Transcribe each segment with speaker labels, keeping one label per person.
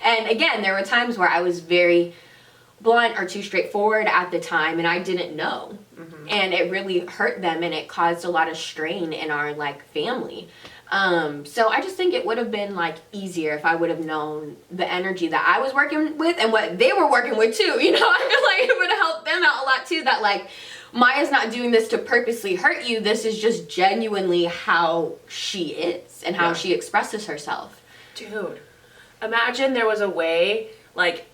Speaker 1: And again, there were times where I was very blunt or too straightforward at the time, and I didn't know. And it really hurt them, and it caused a lot of strain in our like family. So I just think it would have been like easier if I would have known the energy that I was working with and what they were working with too. You know, I feel like it would have helped them out a lot too, that like Maya's not doing this to purposely hurt you. This is just genuinely how she is and how she expresses herself.
Speaker 2: Dude, imagine there was a way, like,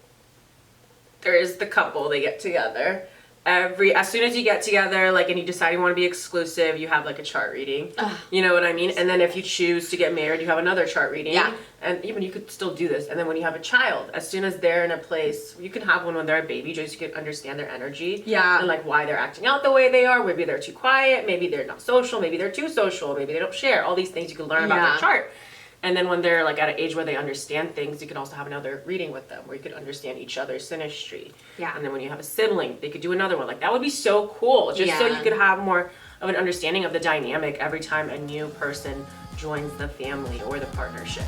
Speaker 2: there is the couple, they get together. As soon as you get together, like, and you decide you want to be exclusive, you have like a chart reading. You know what I mean? And then if you choose to get married, you have another chart reading.
Speaker 1: Yeah.
Speaker 2: And even you could still do this. And then when you have a child, as soon as they're in a place, you can have one when they're a baby, just you can understand their energy.
Speaker 1: Yeah.
Speaker 2: And like why they're acting out the way they are. Maybe they're too quiet. Maybe they're not social. Maybe they're too social. Maybe they don't share. All these things you can learn about their chart. And then when they're like at an age where they understand things, you can also have another reading with them where you could understand each other's synastry.
Speaker 1: Yeah.
Speaker 2: And then when you have a sibling, they could do another one. Like that would be so cool. Just so you could have more of an understanding of the dynamic every time a new person joins the family or the partnership.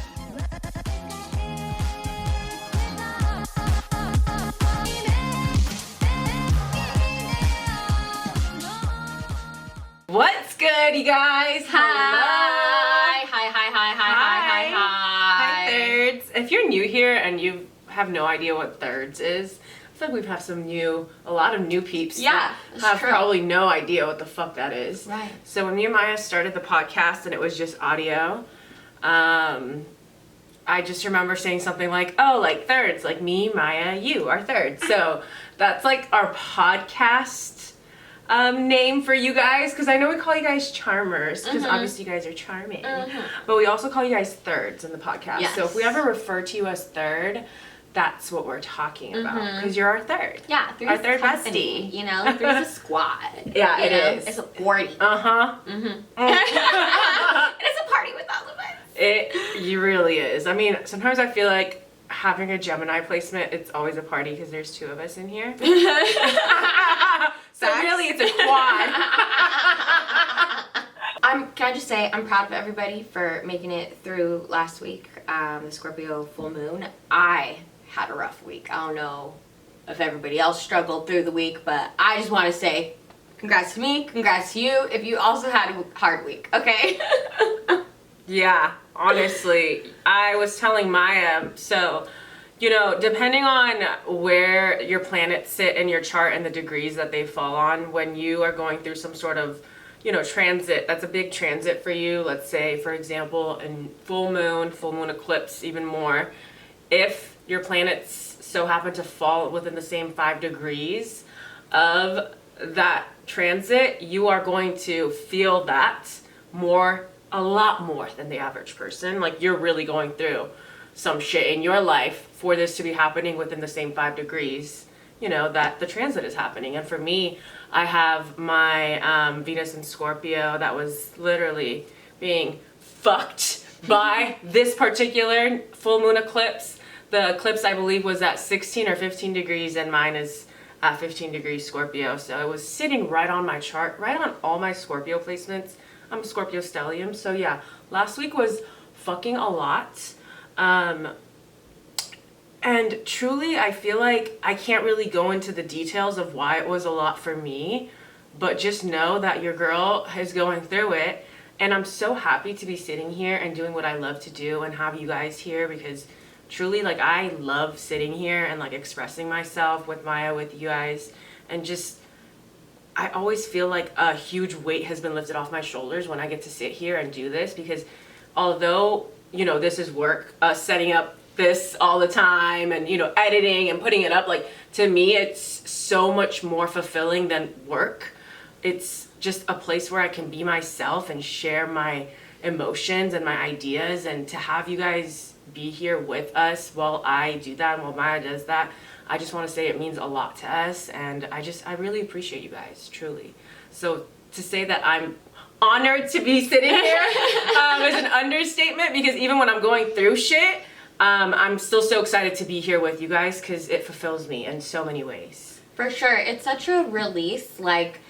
Speaker 2: What's good, you guys?
Speaker 1: Hi, hi, hi, hi, hi, hi, hi,
Speaker 2: Hi, Thirds. If you're new here and you have no idea what Thirds is, I feel like we've had a lot of new peeps that have probably no idea what the fuck that is.
Speaker 1: Right.
Speaker 2: So when me and Maya started the podcast and it was just audio, I just remember saying something like, oh, like thirds, like me, Maya, you are thirds. So that's like our podcast name for you guys, because I know we call you guys charmers, because obviously you guys are charming, but we also call you guys thirds in the podcast.
Speaker 1: Yes.
Speaker 2: So if we ever refer to you as third, that's what we're talking about, because you're our third.
Speaker 1: Yeah, three's
Speaker 2: our third
Speaker 1: company,
Speaker 2: bestie.
Speaker 1: you know, three's a squad.
Speaker 2: Yeah,
Speaker 1: it
Speaker 2: is.
Speaker 1: It's a party. It's a party with all of us.
Speaker 2: It really is. I mean, sometimes I feel like having a Gemini placement, it's always a party because there's two of us in here. So really, it's a quad.
Speaker 1: Can I just say, I'm proud of everybody for making it through last week, the Scorpio full moon. I had a rough week. I don't know if everybody else struggled through the week, but I just want to say congrats to me, congrats to you if you also had a hard week, okay?
Speaker 2: Yeah, honestly, I was telling Maya, so, you know, depending on where your planets sit in your chart and the degrees that they fall on, when you are going through some sort of, you know, transit, that's a big transit for you. Let's say, for example, in full moon eclipse, even more, if your planets so happen to fall within the same 5 degrees of that transit, you are going to feel that a lot more than the average person. Like, you're really going through some shit in your life for this to be happening within the same 5 degrees, you know, that the transit is happening. And for me, I have my Venus in Scorpio that was literally being fucked by this particular full moon eclipse. The eclipse, I believe, was at 16 or 15 degrees, and mine is at 15 degrees Scorpio. So it was sitting right on my chart, right on all my Scorpio placements. I'm a Scorpio stellium, so yeah, last week was fucking a lot. And truly, I feel like I can't really go into the details of why it was a lot for me, but just know that your girl is going through it. And I'm so happy to be sitting here and doing what I love to do and have you guys here, because truly, like, I love sitting here and like expressing myself with Maya, with you guys, and just, I always feel like a huge weight has been lifted off my shoulders when I get to sit here and do this, because although, you know, this is work, setting up this all the time and, you know, editing and putting it up, like, to me, it's so much more fulfilling than work. It's just a place where I can be myself and share my emotions and my ideas, and to have you guys be here with us while I do that and while Maya does that, I just want to say it means a lot to us, and I really appreciate you guys, truly. So to say that I'm honored to be sitting here is an understatement, because even when I'm going through shit, I'm still so excited to be here with you guys, because it fulfills me in so many ways.
Speaker 1: For sure. It's such a release. Like,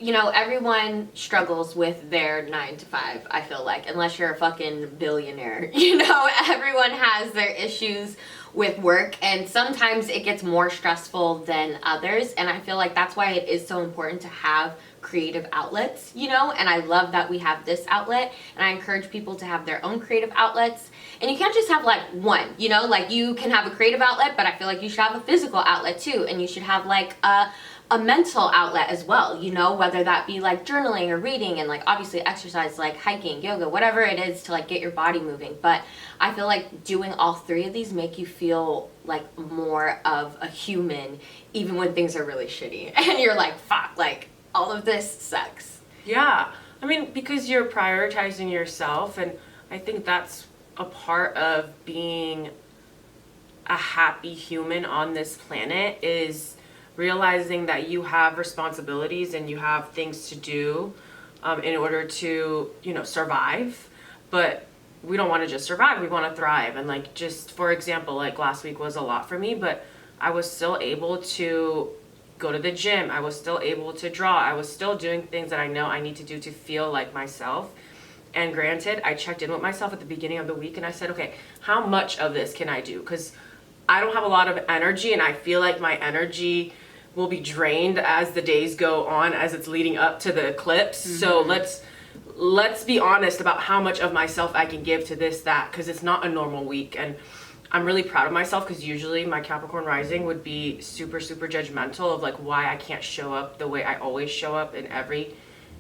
Speaker 1: you know, everyone struggles with their 9 to 5, I feel like, unless you're a fucking billionaire. You know, everyone has their issues with work, and sometimes it gets more stressful than others, and I feel like that's why it is so important to have creative outlets, you know, and I love that we have this outlet, and I encourage people to have their own creative outlets. And you can't just have like one, you know, like you can have a creative outlet, but I feel like you should have a physical outlet too, and you should have like a mental outlet as well, you know, whether that be like journaling or reading, and like obviously exercise like hiking, yoga, whatever it is to like get your body moving. But I feel like doing all three of these make you feel like more of a human, even when things are really shitty and you're like, fuck, like all of this sucks.
Speaker 2: Yeah, I mean, because you're prioritizing yourself, and I think that's a part of being a happy human on this planet, is realizing that you have responsibilities and you have things to do in order to, you know, survive. But we don't want to just survive, we want to thrive. And like, just for example, like last week was a lot for me, but I was still able to go to the gym, I was still able to draw, I was still doing things that I know I need to do to feel like myself. And granted, I checked in with myself at the beginning of the week and I said, okay, how much of this can I do? Because I don't have a lot of energy, and I feel like my energy will be drained as the days go on, as it's leading up to the eclipse. Mm-hmm. So let's be honest about how much of myself I can give to this, that, because it's not a normal week. And I'm really proud of myself, because usually my Capricorn rising would be super, super judgmental of like why I can't show up the way I always show up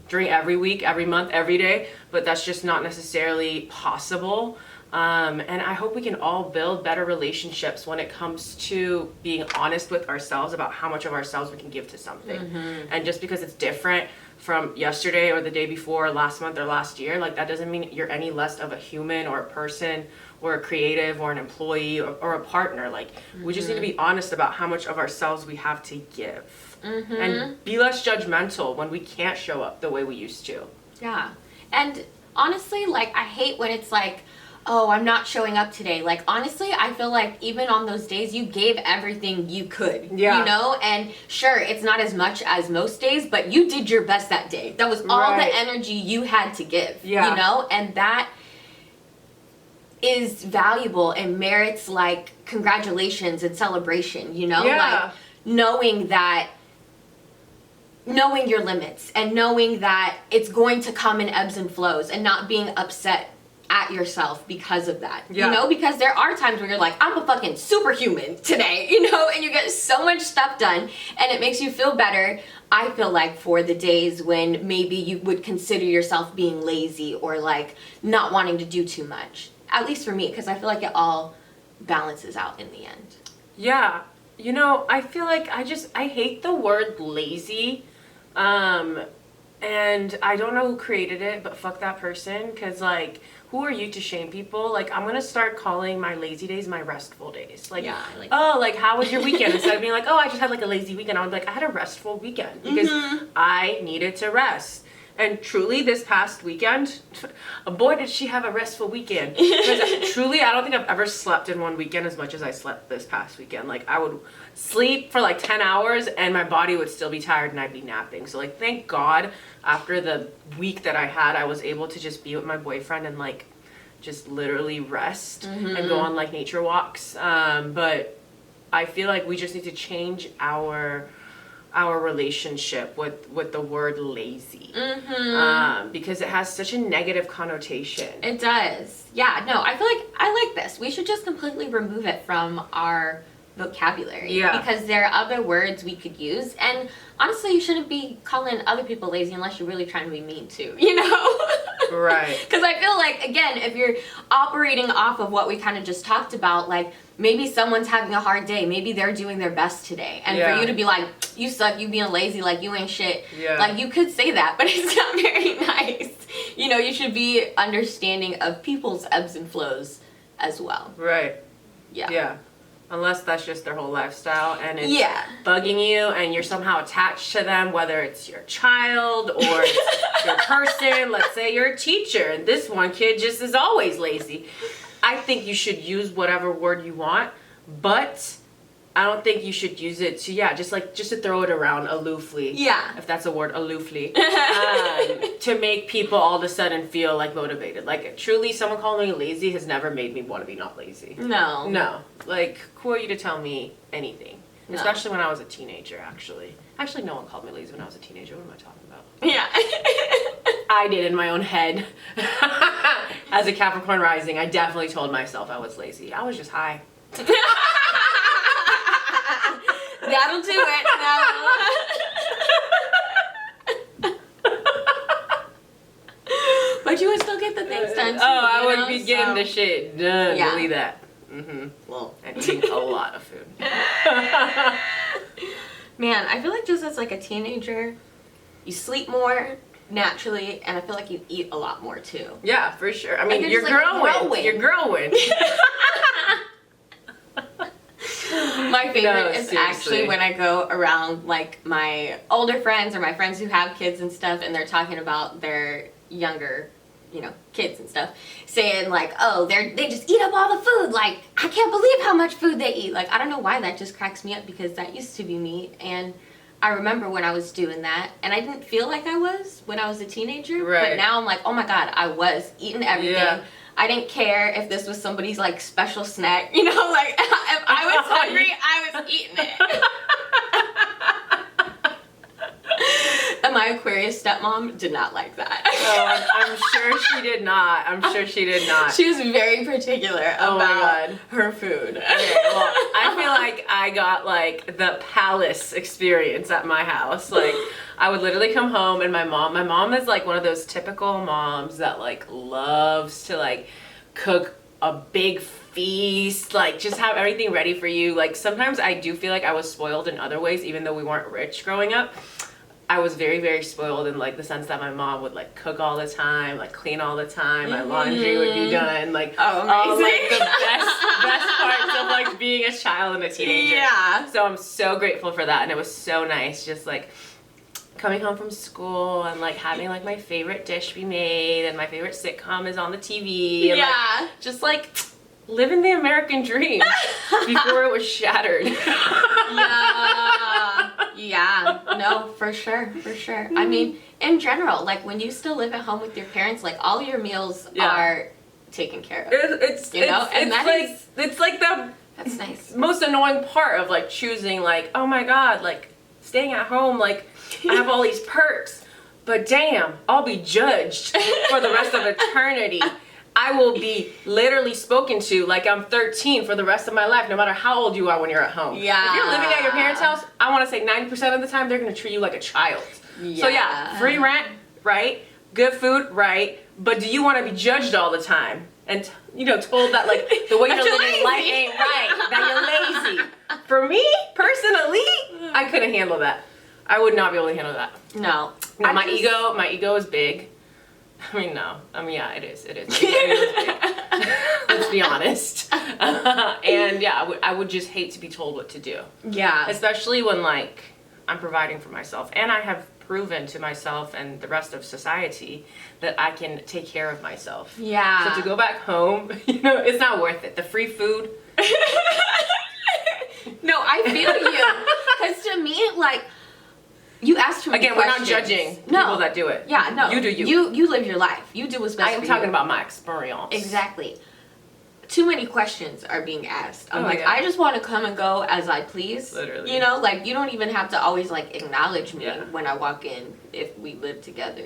Speaker 2: during every week, every month, every day. But that's just not necessarily possible. And I hope we can all build better relationships when it comes to being honest with ourselves about how much of ourselves we can give to something. Mm-hmm. And just because it's different from yesterday or the day before or last month or last year, like that doesn't mean you're any less of a human or a person or a creative or an employee or a partner. Like, mm-hmm. we just need to be honest about how much of ourselves we have to give. Mm-hmm. And be less judgmental when we can't show up the way we used to.
Speaker 1: Yeah. And honestly, like, I hate when it's like, oh, I'm not showing up today. Like, honestly, I feel like even on those days, you gave everything you could, you know? And sure, it's not as much as most days, but you did your best that day. That was all the energy you had to give, you know? And that is valuable and merits, like, congratulations and celebration, you know? Like, knowing your limits and knowing that it's going to come in ebbs and flows, and not being upset at yourself because of that, you know, because there are times where you're like, I'm a fucking superhuman today, you know, and you get so much stuff done, and it makes you feel better, I feel like, for the days when maybe you would consider yourself being lazy or like not wanting to do too much, at least for me, because I feel like it all balances out in the end.
Speaker 2: Yeah, you know, I feel like I hate the word lazy, and I don't know who created it, but fuck that person, because like, who are you to shame people? Like, I'm gonna start calling my lazy days my restful days. Like, like, how was your weekend? Instead of being like, oh, I just had like a lazy weekend, I was like, I had a restful weekend because I needed to rest. And truly, this past weekend, boy, did she have a restful weekend. Because truly, I don't think I've ever slept in one weekend as much as I slept this past weekend. Like, I would sleep for like 10 hours and my body would still be tired and I'd be napping. So like, thank God, after the week that I had, I was able to just be with my boyfriend and like just literally rest and go on like nature walks. But I feel like we just need to change our relationship with the word lazy, because it has such a negative connotation.
Speaker 1: It does. Yeah, no, I feel like I like this. We should just completely remove it from our vocabulary, because there are other words we could use, and honestly, you shouldn't be calling other people lazy unless you're really trying to be mean too, you know?
Speaker 2: Right.
Speaker 1: Because I feel like, again, if you're operating off of what we kind of just talked about, like, maybe someone's having a hard day, maybe they're doing their best today, and for you to be like, you suck, you being lazy, like, you ain't shit, like, you could say that, but it's not very nice. You know, you should be understanding of people's ebbs and flows as well.
Speaker 2: Right. Yeah. Unless that's just their whole lifestyle and it's bugging you and you're somehow attached to them, whether it's your child or it's your person. Let's say you're a teacher and this one kid just is always lazy. I think you should use whatever word you want, but I don't think you should use it to, just to throw it around aloofly.
Speaker 1: Yeah.
Speaker 2: If that's a word, aloofly. To make people all of a sudden feel like motivated. Like, truly, someone calling me lazy has never made me want to be not lazy.
Speaker 1: No.
Speaker 2: No. Like, who are you to tell me anything?
Speaker 1: No.
Speaker 2: Especially when I was a teenager, actually. Actually, no one called me lazy when I was a teenager. What am I talking about?
Speaker 1: Yeah.
Speaker 2: I did in my own head. As a Capricorn rising, I definitely told myself I was lazy. I was just high.
Speaker 1: That'll do it. No. But you would still get the things done too.
Speaker 2: I would be getting the shit done.
Speaker 1: Yeah.
Speaker 2: Believe that. Mm-hmm.
Speaker 1: Well,
Speaker 2: And eating a lot of food.
Speaker 1: man, I feel like just as like a teenager, you sleep more naturally, and I feel like you eat a lot more too.
Speaker 2: Yeah, for sure. I mean,
Speaker 1: Like
Speaker 2: you're
Speaker 1: just, like,
Speaker 2: growing. You're growing.
Speaker 1: My favorite
Speaker 2: No,
Speaker 1: is
Speaker 2: seriously.
Speaker 1: actually when I go around like my older friends or my friends who have kids and stuff, and they're talking about their younger, kids and stuff, saying like, oh, they just eat up all the food. Like, I can't believe how much food they eat. Like, I don't know why that just cracks me up, because that used to be me, and I remember when I was doing that, and I didn't feel like I was when I was a teenager.
Speaker 2: Right.
Speaker 1: But now I'm like, oh my god, I was eating everything.
Speaker 2: Yeah.
Speaker 1: I didn't care if this was somebody's like special snack, like if I was hungry, I was eating it. And my Aquarius stepmom did not like that.
Speaker 2: Oh, I'm sure she did not.
Speaker 1: She was very particular
Speaker 2: Oh my
Speaker 1: about
Speaker 2: God.
Speaker 1: her food.
Speaker 2: Okay, well, I feel like I got like the palace experience at my house. Like, I would literally come home and my mom is like one of those typical moms that like loves to like cook a big feast, like just have everything ready for you. Like, sometimes I do feel like I was spoiled in other ways, even though we weren't rich growing up. I was very, very spoiled in like the sense that my mom would like cook all the time, like clean all the time. My laundry would be done. Like,
Speaker 1: Oh,
Speaker 2: all like
Speaker 1: amazing.
Speaker 2: the best parts of like being a child and a teenager.
Speaker 1: Yeah.
Speaker 2: So I'm so grateful for that, and it was so nice just like coming home from school and like having like my favorite dish be made, and my favorite sitcom is on the TV. And,
Speaker 1: Yeah.
Speaker 2: like, just like living the American dream before it was shattered.
Speaker 1: Yeah, no, for sure. I mean, in general, like when you still live at home with your parents, like all your meals are taken care of.
Speaker 2: It's
Speaker 1: and that
Speaker 2: like
Speaker 1: is-
Speaker 2: it's like the
Speaker 1: That's nice.
Speaker 2: most annoying part of like choosing, like, oh my god, like staying at home, like I have all these perks, but damn, I'll be judged for the rest of eternity. I will be literally spoken to like I'm 13 for the rest of my life, no matter how old you are when you're at home.
Speaker 1: Yeah.
Speaker 2: If you're living at your parents' house, I want to say 90% of the time they're going to treat you like a child. So yeah, free rent, right? Good food, right? But do you want to be judged all the time? And, told that like the way you're living life ain't right, that you're lazy. For me, personally, I couldn't handle that. I would not be able to handle that.
Speaker 1: No.
Speaker 2: No, my ego is big. Yeah, it is. My ego is big. Let's be honest. And yeah, I would just hate to be told what to do.
Speaker 1: Yeah.
Speaker 2: Especially when like I'm providing for myself, and I have proven to myself and the rest of society that I can take care of myself.
Speaker 1: Yeah.
Speaker 2: So to go back home, it's not worth it. The free food.
Speaker 1: No, I feel you. Because to me, like, you ask too many
Speaker 2: Again, we're not
Speaker 1: questions.
Speaker 2: judging
Speaker 1: No.
Speaker 2: people that do it.
Speaker 1: Yeah, no.
Speaker 2: You do you.
Speaker 1: You live your life. You do what's best
Speaker 2: I am
Speaker 1: for
Speaker 2: talking
Speaker 1: you.
Speaker 2: about my experience.
Speaker 1: Exactly. Too many questions are being asked. I'm
Speaker 2: Oh,
Speaker 1: like,
Speaker 2: yeah.
Speaker 1: I just want to come and go as I please.
Speaker 2: Literally.
Speaker 1: Like you don't even have to always like acknowledge me
Speaker 2: Yeah.
Speaker 1: when I walk in if we live together.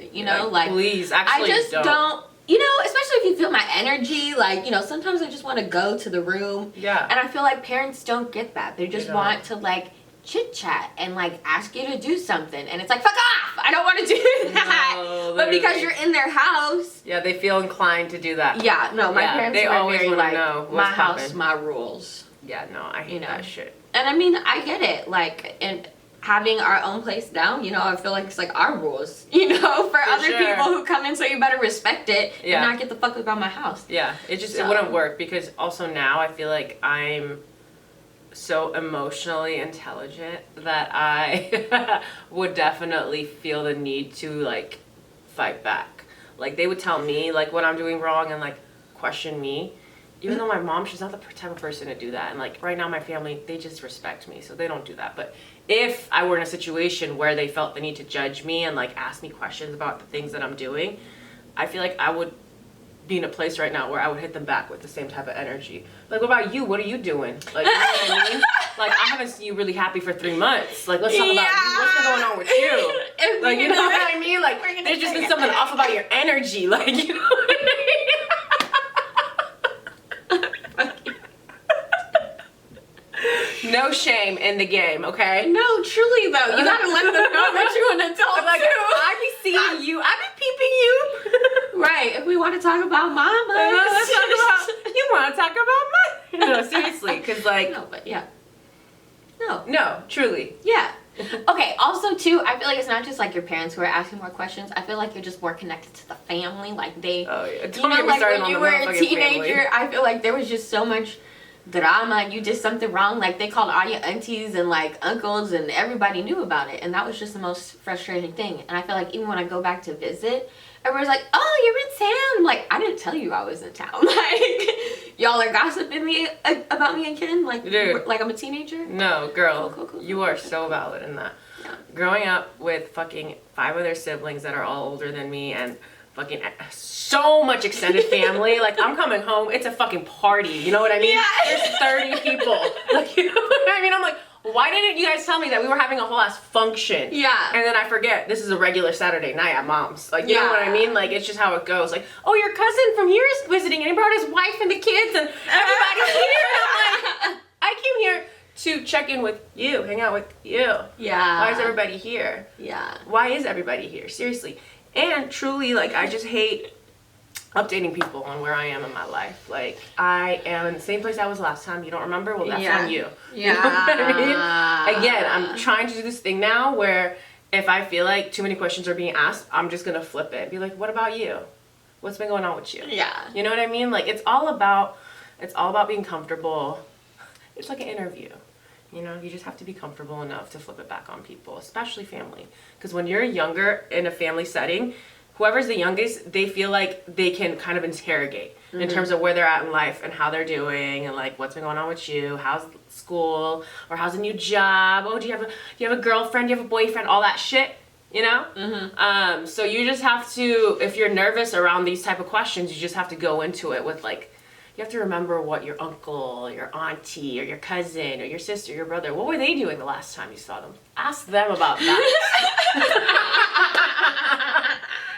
Speaker 2: Like, please, actually,
Speaker 1: I just don't. Especially if you feel my energy, like, sometimes I just want to go to the room.
Speaker 2: Yeah.
Speaker 1: And I feel like parents don't get that. They just
Speaker 2: don't.
Speaker 1: want to like chit chat and like ask you to do something, and it's like, fuck off! I don't want to do that.
Speaker 2: No,
Speaker 1: but because
Speaker 2: literally.
Speaker 1: you're in their house.
Speaker 2: Yeah, they feel inclined to do that.
Speaker 1: Yeah, no, my
Speaker 2: Yeah,
Speaker 1: parents
Speaker 2: they
Speaker 1: were
Speaker 2: always
Speaker 1: very
Speaker 2: wanna
Speaker 1: like,
Speaker 2: know what's
Speaker 1: my house,
Speaker 2: poppin'.
Speaker 1: my rules.
Speaker 2: Yeah, no, I hate that shit.
Speaker 1: And I mean, I get it. Like, and having our own place now, I feel like it's like our rules, for other
Speaker 2: sure.
Speaker 1: people who come in, so you better respect it
Speaker 2: Yeah.
Speaker 1: and not get the fuck about my house.
Speaker 2: Yeah, it
Speaker 1: So-
Speaker 2: wouldn't work, because also now I feel like I'm so emotionally intelligent that I would definitely feel the need to like fight back. Like, they would tell me like what I'm doing wrong and like question me, even though my mom, she's not the type of person to do that. And like right now, my family, they just respect me, so they don't do that. But if I were in a situation where they felt the need to judge me and like ask me questions about the things that I'm doing, I feel like I would be in a place right now where I would hit them back with the same type of energy. Like, what about you? What are you doing? Like, you know what I mean? Like, I haven't seen you really happy for 3 months. Like, let's talk about you. What's been going on with you? Like, you know what I mean? Like, there's just been something off about your energy. Like, you know what I mean? No shame in the game, okay?
Speaker 1: No, truly though, you gotta let them know that you're an adult
Speaker 2: like,
Speaker 1: too.
Speaker 2: I be seeing you. I be peeping you.
Speaker 1: Right. If we want to talk about mama,
Speaker 2: Let's talk about. You want to talk about mine? No, seriously, because like.
Speaker 1: No, but yeah. No.
Speaker 2: No, truly.
Speaker 1: Yeah. Okay. Also, too, I feel like it's not just like your parents who are asking more questions. I feel like you're just more connected to the family. Like they.
Speaker 2: Oh yeah.
Speaker 1: You know, like when you were a teenager, I feel like there was just so much drama. You did something wrong, like they called all your aunties and like uncles, and everybody knew about it, and that was just the most frustrating thing. And I feel like even when I go back to visit, everyone's like, "Oh, you're in town." I'm like, I didn't tell you I was in town. Like, y'all are gossiping me about me again, like,
Speaker 2: dude,
Speaker 1: like I'm a teenager.
Speaker 2: No, girl,
Speaker 1: cool.
Speaker 2: You are so valid in that. Yeah. Growing up with fucking 5 other siblings that are all older than me, and fucking so much extended family. Like, I'm coming home, it's a fucking party. You know what I mean? Yeah. There's 30 people. Like, you know what I mean? I'm like, why didn't you guys tell me that we were having a whole ass function?
Speaker 1: Yeah.
Speaker 2: And then I forget, this is a regular Saturday night at mom's. Like, you know what I mean? Like, it's just how it goes. Like, oh, your cousin from here is visiting, and he brought his wife and the kids, and everybody's here. And I'm like, I came here to check in with you, hang out with you.
Speaker 1: Yeah.
Speaker 2: Why is everybody here?
Speaker 1: Yeah.
Speaker 2: Why is everybody here? Seriously. And truly, like, I just hate updating people on where I am in my life. Like, I am in the same place I was last time. You don't remember? Well, that's on you.
Speaker 1: Yeah.
Speaker 2: You know what I mean? Again, I'm trying to do this thing now where if I feel like too many questions are being asked, I'm just going to flip it. Be like, what about you? What's been going on with you?
Speaker 1: Yeah.
Speaker 2: You know what I mean? Like, it's all about being comfortable. It's like an interview. You know, you just have to be comfortable enough to flip it back on people, especially family. Because when you're younger in a family setting, whoever's the youngest, they feel like they can kind of interrogate in terms of where they're at in life and how they're doing and like what's been going on with you, how's school, or how's a new job, oh, do you have a girlfriend, do you have a boyfriend, all that shit, you know? So you just have to, if you're nervous around these type of questions, you just have to go into it with like, you have to remember what your uncle, your auntie, or your cousin, or your sister, your brother, what were they doing the last time you saw them? Ask them about that.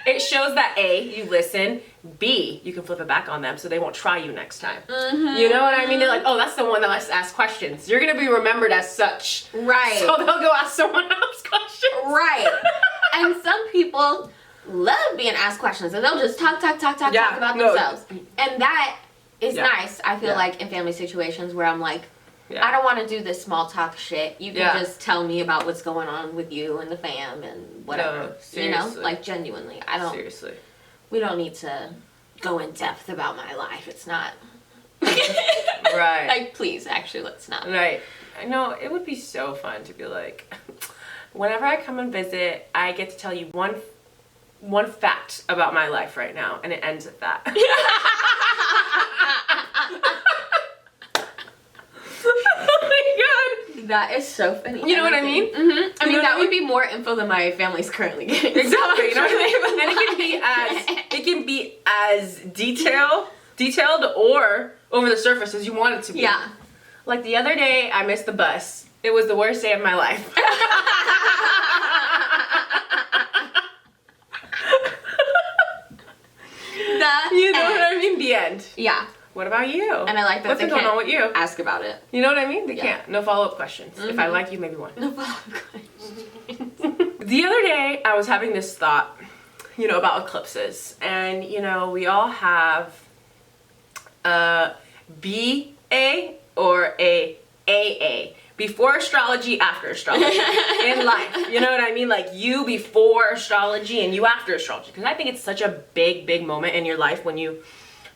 Speaker 2: It shows that A, you listen, B, you can flip it back on them so they won't try you next time. You know what I mean? They're like, oh, that's the one that likes to ask questions. You're going to be remembered as such.
Speaker 1: Right.
Speaker 2: So they'll go ask someone else questions.
Speaker 1: Right. And some people love being asked questions, and they'll just talk about themselves. And that is nice, I feel like, in family situations where I'm like, I don't want to do this small talk shit. You can just tell me about what's going on with you and the fam and whatever.
Speaker 2: No,
Speaker 1: you know? Like, genuinely. I don't...
Speaker 2: Seriously.
Speaker 1: We don't need to go in depth about my life. It's not...
Speaker 2: Right.
Speaker 1: Like, please, actually, let's not.
Speaker 2: Right. I know, it would be so fun to be like, whenever I come and visit, I get to tell you one fact about my life right now, and it ends at that. Oh my god.
Speaker 1: That is so funny.
Speaker 2: You know what I mean?
Speaker 1: Mm-hmm. I mean, that would be more info than my family's currently getting.
Speaker 2: Exactly. You know what I mean? And it can be as detailed or over the surface as you want it to be.
Speaker 1: Yeah.
Speaker 2: Like the other day, I missed the bus. It was the worst day of my life. You know what I mean? The end.
Speaker 1: Yeah.
Speaker 2: What about you?
Speaker 1: And I like that.
Speaker 2: What's been going on with you?
Speaker 1: Ask about it.
Speaker 2: You know what I mean? They can't. No follow-up questions. If I like you, maybe one.
Speaker 1: No follow-up questions.
Speaker 2: The other day, I was having this thought, you know, about eclipses. And, you know, we all have a BA or a AA. Before astrology, after astrology. In life. You know what I mean? Like you before astrology and you after astrology. Because I think it's such a big moment in your life when you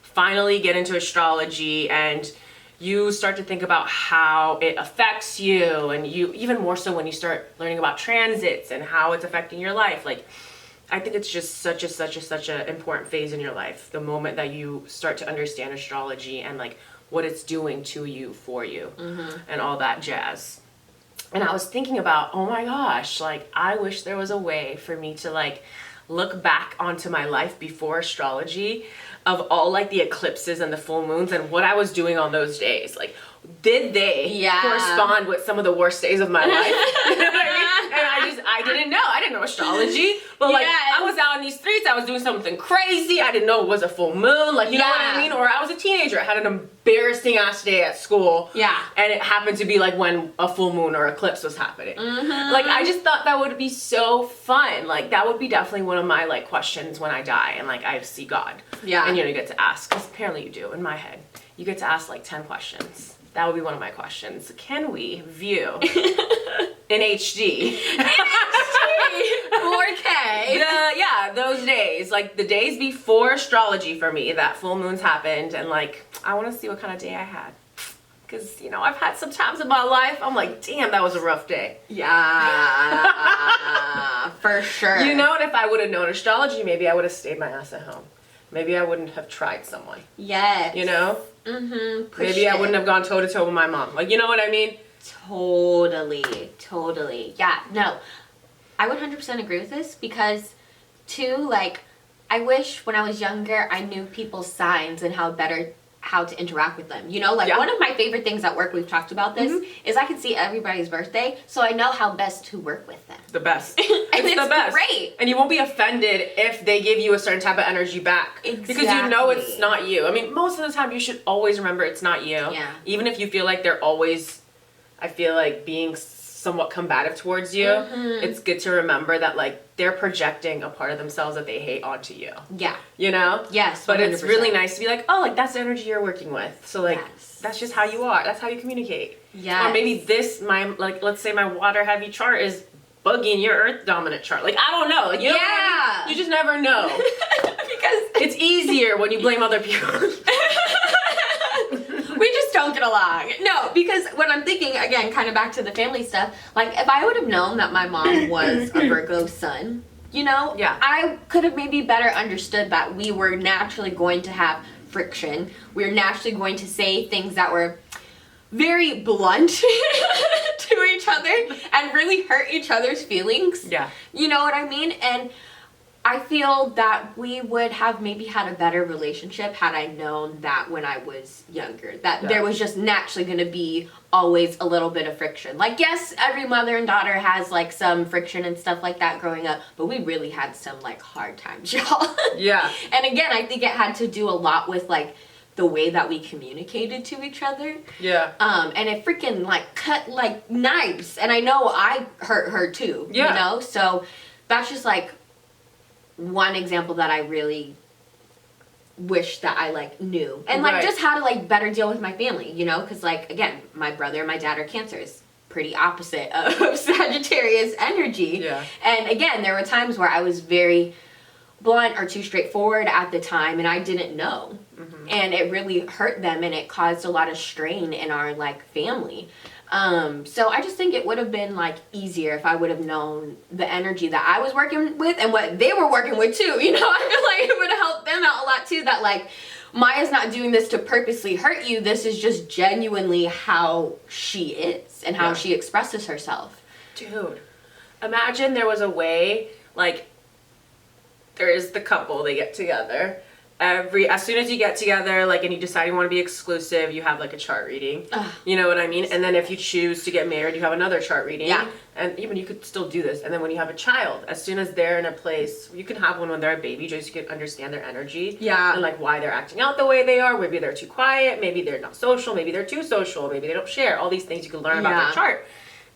Speaker 2: finally get into astrology and you start to think about how it affects you, and you even more so when you start learning about transits and how it's affecting your life. Like, I think it's just such a important phase in your life. The moment that you start to understand astrology and like what it's doing to you, for you, and all that jazz. And I was thinking about, oh my gosh, like I wish there was a way for me to like look back onto my life before astrology of all like the eclipses and the full moons and what I was doing on those days. Like, did they correspond with some of the worst days of my life? You know what I mean? And I didn't know. I didn't know astrology. But like, I was out in these streets, I was doing something crazy. I didn't know it was a full moon. Like, you know what I mean? Or I was a teenager. I had an embarrassing ass day at school. Yeah. And it happened to be like when a full moon or eclipse was happening. Like, I just thought that would be so fun. Like, that would be definitely one of my like questions when I die and like I see God. Yeah. And you know, you get to ask, because apparently you do in my head. You get to ask like 10 questions. That would be one of my questions. Can we view in HD? 4K. Yeah, those days. Like the days before astrology for me, that full moons happened. And like, I want to see what kind of day I had. Because, you know, I've had some times in my life, I'm like, damn, that was a rough day. Yeah, for sure. You know, and if I would have known astrology, maybe I would have stayed my ass at home. Maybe I wouldn't have tried someone. Yes. You know? Maybe I wouldn't have gone toe to toe with my mom. Like, you know what I mean?
Speaker 1: Totally. Yeah, no. I would 100% agree with this because, too, like, I wish when I was younger I knew people's signs and how to interact with them. You know, like one of my favorite things at work, we've talked about this, is I can see everybody's birthday, so I know how best to work with them.
Speaker 2: The best. It's the best. Great. And you won't be offended if they give you a certain type of energy back. Exactly. Because you know it's not you. I mean, most of the time you should always remember it's not you. Yeah. Even if you feel like they're always, I feel like, being somewhat combative towards you, it's good to remember that like they're projecting a part of themselves that they hate onto you. Yeah. You know? Yes. 100%. But it's really nice to be like, oh, like that's the energy you're working with. So like that's just how you are. That's how you communicate. Yeah. Or maybe this, like let's say my water heavy chart is bugging your earth dominant chart. Like I don't know. Like, you know what I mean? You just never know. Because it's easier when you blame other people.
Speaker 1: We just don't get along. No, because when I'm thinking, again, kind of back to the family stuff, like if I would have known that my mom was a Virgo sun, you know, I could have maybe better understood that we were naturally going to have friction. We were naturally going to say things that were very blunt to each other and really hurt each other's feelings. Yeah. You know what I mean? And I feel that we would have maybe had a better relationship had I known that when I was younger. That there was just naturally going to be always a little bit of friction. Like, yes, every mother and daughter has, like, some friction and stuff like that growing up, but we really had some, like, hard times, y'all. Yeah. And again, I think it had to do a lot with, like, the way that we communicated to each other. Yeah. And it freaking, like, cut, like, knives. And I know I hurt her, too, you know? So that's just, like, one example that I really wish that I like knew and like just how to like better deal with my family, you know, because like again my brother and my dad are Cancers, pretty opposite of Sagittarius energy. Yeah. And again there were times where I was very blunt or too straightforward at the time and I didn't know, and it really hurt them and it caused a lot of strain in our like family. So I just think it would have been like easier if I would have known the energy that I was working with and what they were working with too. You know, I feel like it would have helped them out a lot too, that like Maya's not doing this to purposely hurt you. This is just genuinely how she is and how she expresses herself.
Speaker 2: Dude, imagine there was a way, like there is the couple, they get together. As soon as you get together, like, and you decide you want to be exclusive, you have like a chart reading. You know what I mean? And then if you choose to get married, you have another chart reading. Yeah. And even you could still do this. And then when you have a child, as soon as they're in a place, you can have one when they're a baby, just you can understand their energy. Yeah. And like why they're acting out the way they are. Maybe they're too quiet. Maybe they're not social. Maybe they're too social. Maybe they don't share. All these things you can learn about their chart.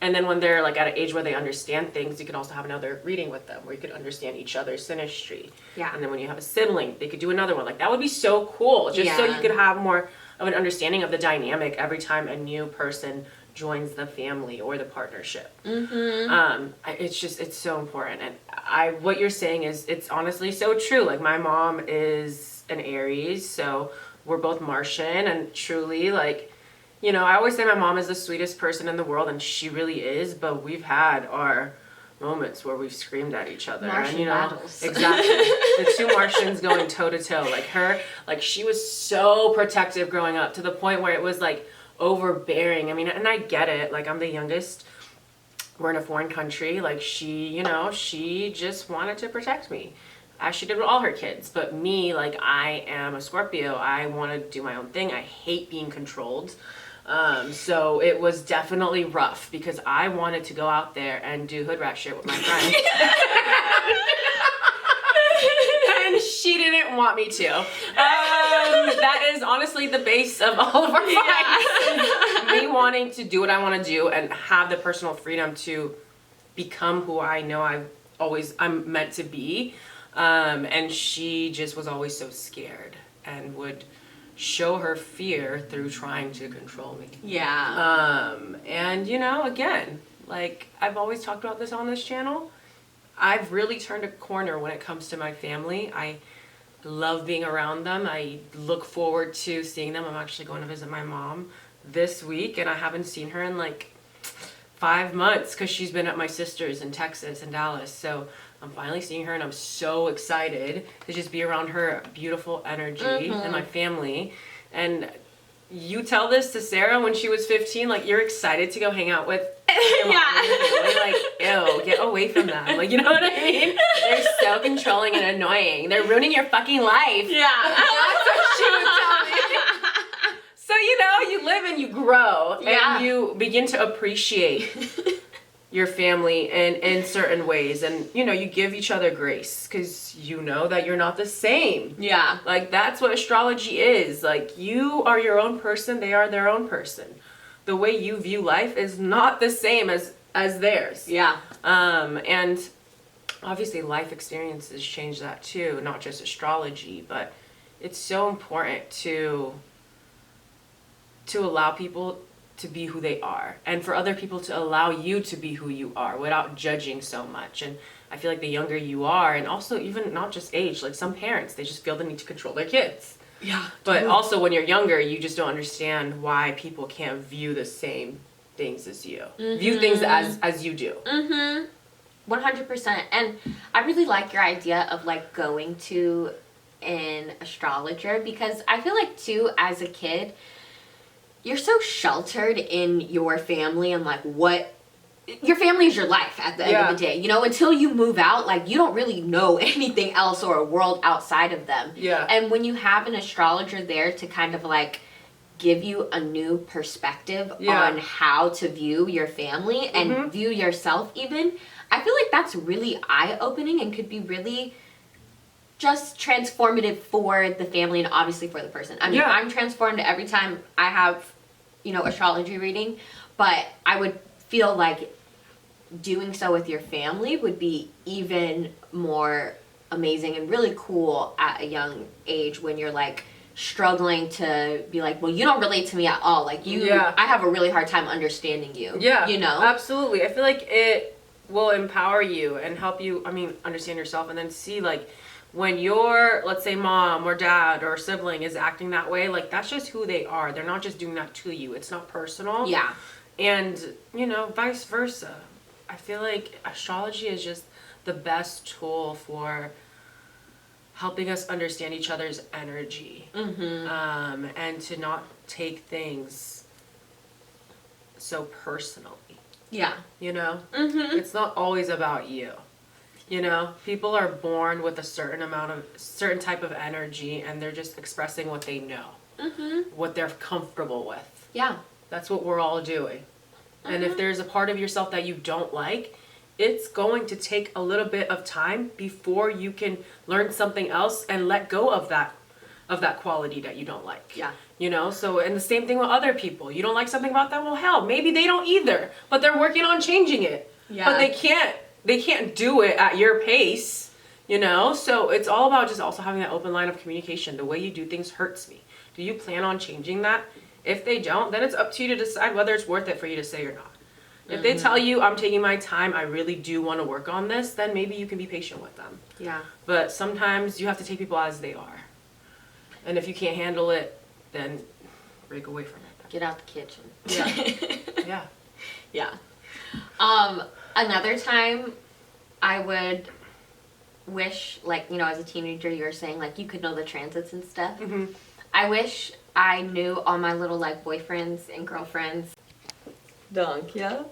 Speaker 2: And then when they're like at an age where they understand things, you can also have another reading with them where you could understand each other's synastry. Yeah. And then when you have a sibling, they could do another one. Like that would be so cool. Just so you could have more of an understanding of the dynamic every time a new person joins the family or the partnership. It's so important. And what you're saying is, it's honestly so true. Like my mom is an Aries, so we're both Martian, and truly like, you know, I always say my mom is the sweetest person in the world, and she really is, but we've had our moments where we've screamed at each other.
Speaker 1: Martian
Speaker 2: and, you know,
Speaker 1: battles.
Speaker 2: Exactly. The two Martians going toe to toe. Like her, like she was so protective growing up to the point where it was like overbearing. I mean, and I get it. Like I'm the youngest. We're in a foreign country. Like she, you know, she just wanted to protect me. As she did with all her kids. But me, like I am a Scorpio. I want to do my own thing. I hate being controlled. So it was definitely rough because I wanted to go out there and do hood rat shit with my friends. And she didn't want me to. That is honestly the base of all of our fights. Me wanting to do what I want to do and have the personal freedom to become who I know I'm meant to be. And she just was always so scared and would show her fear through trying to control me.
Speaker 1: Yeah.
Speaker 2: And you know, again, like I've always talked about this on this channel, I've really turned a corner when it comes to my family. I love being around them. I look forward to seeing them. I'm actually going to visit my mom this week, and I haven't seen her in like 5 months because she's been at my sister's in Texas and Dallas. So I'm finally seeing her, and I'm so excited to just be around her beautiful energy and my family. And you tell this to Sarah when she was 15, like you're excited to go hang out with your mom and your family. Like, ew, get away from them. Like, you know what I mean? They're so controlling and annoying. They're ruining your fucking life.
Speaker 1: Yeah.
Speaker 2: That's what she would tell me. So, you know, you live and you grow and you begin to appreciate your family in certain ways, and you know, you give each other grace because you know that you're not the same.
Speaker 1: Yeah.
Speaker 2: Like that's what astrology is. Like you are your own person, they are their own person. The way you view life is not the same as theirs.
Speaker 1: Yeah.
Speaker 2: And obviously life experiences change that too, not just astrology, but it's so important to allow people to be who they are, and for other people to allow you to be who you are without judging so much. And I feel like the younger you are, and also even not just age, like some parents, they just feel the need to control their kids.
Speaker 1: Yeah.
Speaker 2: But also when you're younger, you just don't understand why people can't view the same things as you. View things as you do.
Speaker 1: 100%. And I really like your idea of like going to an astrologer, because I feel like too, as a kid, you're so sheltered in your family and like what your family is your life at the end of the day, you know, until you move out, like you don't really know anything else or a world outside of them.
Speaker 2: Yeah.
Speaker 1: And when you have an astrologer there to kind of like give you a new perspective on how to view your family and view yourself even, I feel like that's really eye-opening and could be really just transformative for the family and obviously for the person. I mean, I'm transformed every time I have, you know, astrology reading, but I would feel like doing so with your family would be even more amazing and really cool at a young age when you're like struggling to be like, well, you don't relate to me at all. Like I have a really hard time understanding you. Yeah. You know?
Speaker 2: Absolutely. I feel like it will empower you and help you, I mean, understand yourself, and then see like when your, let's say, mom or dad or sibling is acting that way, like that's just who they are. They're not just doing that to you. It's not personal.
Speaker 1: Yeah.
Speaker 2: And, you know, vice versa. I feel like astrology is just the best tool for helping us understand each other's energy. And to not take things so personally.
Speaker 1: Yeah.
Speaker 2: You know? It's not always about you. You know, people are born with a certain type of energy, and they're just expressing what they know, what they're comfortable with.
Speaker 1: Yeah.
Speaker 2: That's what we're all doing. And if there's a part of yourself that you don't like, it's going to take a little bit of time before you can learn something else and let go of that quality that you don't like.
Speaker 1: Yeah.
Speaker 2: You know, so, and the same thing with other people. You don't like something about them? Well, hell, maybe they don't either, but they're working on changing it. Yeah. But they can't do it at your pace, you know? So it's all about just also having that open line of communication. The way you do things hurts me. Do you plan on changing that? If they don't, then it's up to you to decide whether it's worth it for you to say or not. If they tell you, I'm taking my time, I really do want to work on this, then maybe you can be patient with them.
Speaker 1: Yeah.
Speaker 2: But sometimes you have to take people as they are. And if you can't handle it, then break away from it.
Speaker 1: Get out the kitchen.
Speaker 2: Yeah. Yeah.
Speaker 1: Yeah. Another time I would wish, like, you know, as a teenager, you were saying, like, you could know the transits and stuff.
Speaker 2: Mm-hmm.
Speaker 1: I wish I knew all my little, like, boyfriends and girlfriends. Dunk, yeah?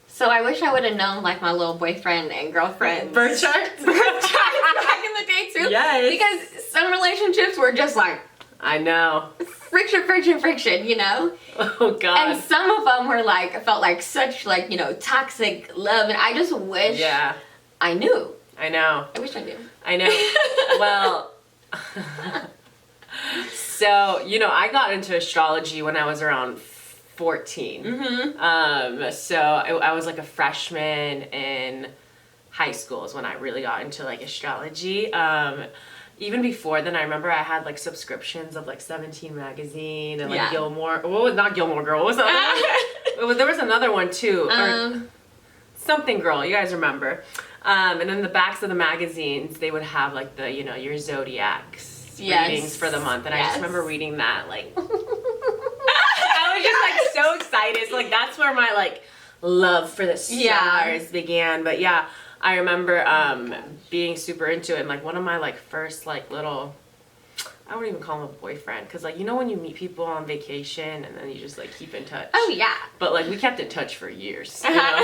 Speaker 1: So I wish I would have known, like, my little boyfriend and girlfriend
Speaker 2: Birth charts?
Speaker 1: Birth charts back in the day, too.
Speaker 2: Yes.
Speaker 1: Because some relationships were just, like,
Speaker 2: I know.
Speaker 1: friction, you know?
Speaker 2: Oh, God.
Speaker 1: And some of them were, like, felt like such, like, you know, toxic love. And I just wish I knew.
Speaker 2: I know.
Speaker 1: I wish I knew.
Speaker 2: I know. Well, so, you know, I got into astrology when I was around 14.
Speaker 1: Mm-hmm.
Speaker 2: So I was like a freshman in high school is when I really got into like astrology. Even before then, I remember I had like subscriptions of like 17 magazine and like Gilmore. Oh, not Gilmore Girl. What was the other one? There was another one too. Or something Girl. You guys remember? And then the backs of the magazines, they would have like the, you know, your zodiacs readings for the month. And I just remember reading that like. I was just like so excited. So like that's where my like love for the stars began. But yeah, I remember being super into it. And like one of my like first like little, I wouldn't even call him a boyfriend, because like, you know when you meet people on vacation and then you just like keep in touch.
Speaker 1: Oh yeah.
Speaker 2: But like we kept in touch for years. You know?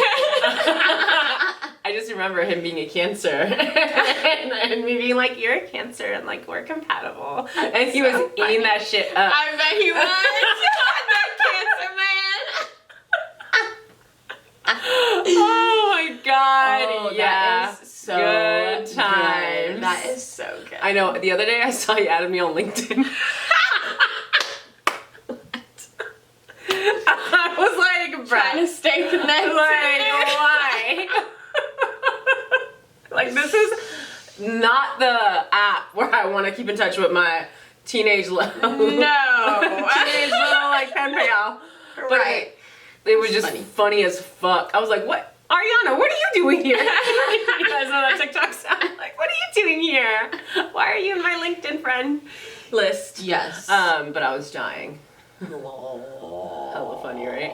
Speaker 2: I just remember him being a Cancer and me being like, you're a Cancer and like we're compatible. And he was eating that shit up.
Speaker 1: I bet he was. That Cancer man.
Speaker 2: Oh my God.
Speaker 1: Oh,
Speaker 2: yeah.
Speaker 1: That is so
Speaker 2: good times.
Speaker 1: Good. That is so good.
Speaker 2: I know. The other day I saw you added me on LinkedIn. I was like,
Speaker 1: trying to stay connected.
Speaker 2: Like, why? Like, this is not the app where I want to keep in touch with my teenage love.
Speaker 1: No.
Speaker 2: Teenage little, like, pen pal. But
Speaker 1: right.
Speaker 2: it was just funny as fuck. I was like, what? Ariana, what are you doing here? You guys know that TikTok sound? Like, what are you doing here? Why are you in my LinkedIn friend list?
Speaker 1: Yes.
Speaker 2: But I was dying. Hella funny, right?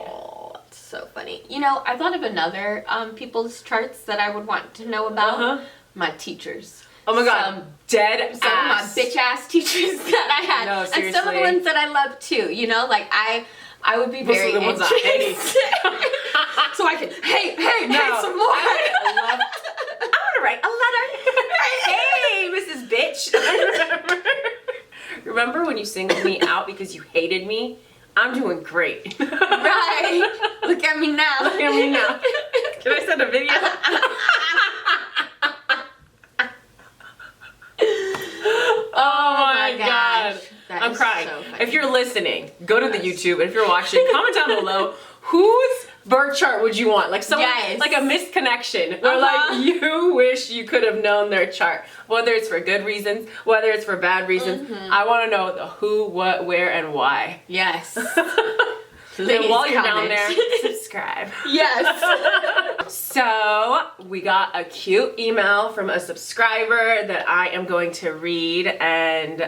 Speaker 1: That's so funny. You know, I thought of another people's charts that I would want to know about. My teachers.
Speaker 2: Oh my God, some dead
Speaker 1: some
Speaker 2: ass.
Speaker 1: of my bitch ass teachers that I had.
Speaker 2: No, seriously.
Speaker 1: And some of the ones that I love too. You know, like I would be very
Speaker 2: Most of the ones
Speaker 1: interested. So I can, hey, some more.
Speaker 2: I want to write a letter. Hey, Mrs. Bitch. Remember when you singled me out because you hated me? I'm doing great.
Speaker 1: Right. Look at me now.
Speaker 2: Look at me now. Can I send a video? Oh my God. I'm crying. So if you're listening, go to the YouTube. And if you're watching, comment down below whose birth chart would you want? Like someone, like a missed connection, or like you wish you could have known their chart. Whether it's for good reasons, whether it's for bad reasons. I want to know the who, what, where, and why.
Speaker 1: Yes.
Speaker 2: And while you're down there, subscribe.
Speaker 1: Yes.
Speaker 2: So we got a cute email from a subscriber that I am going to read, and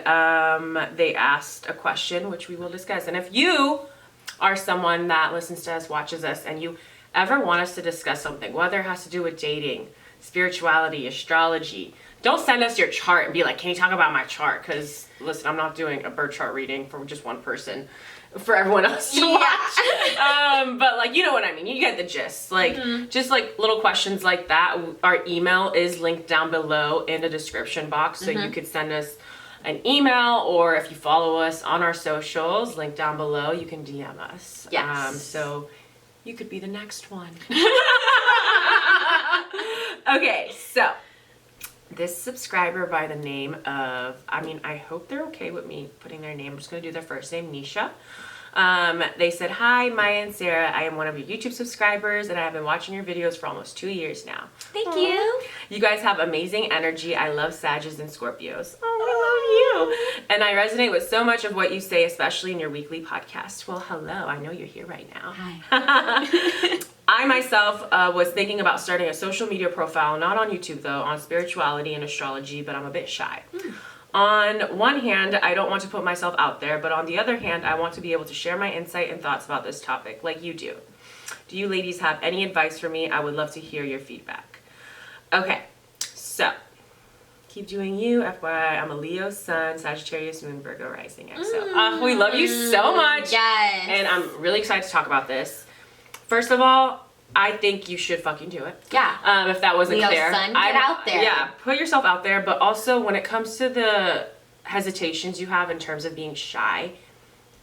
Speaker 2: they asked a question which we will discuss. And if you are someone that listens to us, watches us, and you ever want us to discuss something, whether it has to do with dating, spirituality, astrology, don't send us your chart and be like, can you talk about my chart? Because listen, I'm not doing a birth chart reading for just one person, for everyone else to watch. But like, you know what I mean, you get the gist. Like just like little questions like that. Our email is linked down below in the description box, so you could send us an email, or if you follow us on our socials, link down below, you can DM us.
Speaker 1: Yes.
Speaker 2: So you could be the next one. Okay, so this subscriber by the name of, I hope they're okay with me putting their name. I'm just going to do their first name, Nisha. They said, hi, Maya and Sarah. I am one of your YouTube subscribers, and I have been watching your videos for almost 2 years now.
Speaker 1: Thank you.
Speaker 2: You guys have amazing energy. I love Sages and Scorpios. Oh, we love you. And I resonate with so much of what you say, especially in your weekly podcast. Well, hello. I know you're here right now.
Speaker 1: Hi.
Speaker 2: I myself was thinking about starting a social media profile, not on YouTube though, on spirituality and astrology, but I'm a bit shy. On one hand, I don't want to put myself out there, but on the other hand, I want to be able to share my insight and thoughts about this topic like you do. Do you ladies have any advice for me? I would love to hear your feedback. Okay, so keep doing you. FYI, I'm a Leo sun, Sagittarius moon, Virgo rising, XO. We love you so much.
Speaker 1: Yes.
Speaker 2: And I'm really excited to talk about this. First of all, I think you should fucking do it.
Speaker 1: Yeah.
Speaker 2: If that wasn't
Speaker 1: Leo
Speaker 2: clear.
Speaker 1: sun, get out there.
Speaker 2: Yeah, put yourself out there. But also, when it comes to the hesitations you have in terms of being shy,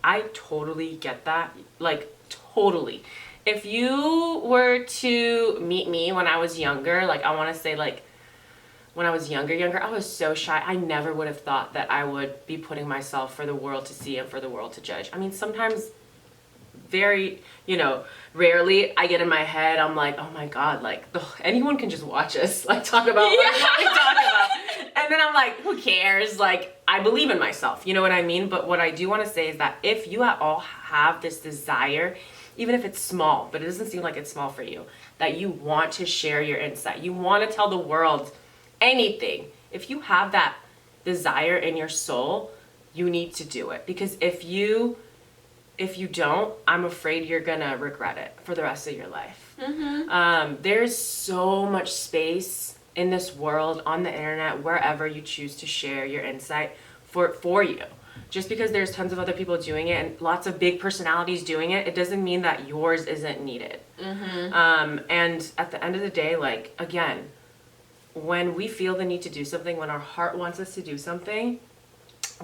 Speaker 2: I totally get that. Like, totally. If you were to meet me when I was younger, like, I want to say, like, when I was younger, I was so shy. I never would have thought that I would be putting myself for the world to see and for the world to judge. I mean, sometimes very, rarely I get in my head, I'm like, oh my God, like, anyone can just watch us, like, talk about what we talk about. And then I'm like, who cares? Like, I believe in myself, you know what I mean? But what I do want to say is that if you at all have this desire, even if it's small, but it doesn't seem like it's small for you, that you want to share your insight, you want to tell the world anything, if you have that desire in your soul, you need to do it. Because if you don't, I'm afraid you're gonna regret it for the rest of your life. There's so much space in this world, on the internet, wherever you choose to share your insight for you. Just because there's tons of other people doing it and lots of big personalities doing it, it doesn't mean that yours isn't needed. And at the end of the day, like, again, when we feel the need to do something, when our heart wants us to do something,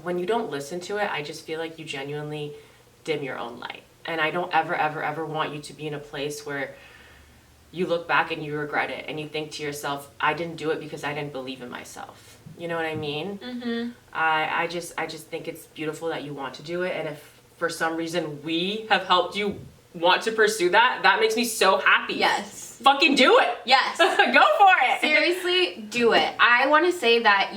Speaker 2: when you don't listen to it, I just feel like you genuinely dim your own light. And I don't ever want you to be in a place where you look back and you regret it and you think to yourself, I didn't do it because I didn't believe in myself. You know what I mean? I just think it's beautiful that you want to do it. And if for some reason we have helped you want to pursue that, that makes me so happy.
Speaker 1: Yes.
Speaker 2: Fucking do it.
Speaker 1: Yes.
Speaker 2: Go for it.
Speaker 1: Seriously, do it. I want to say that,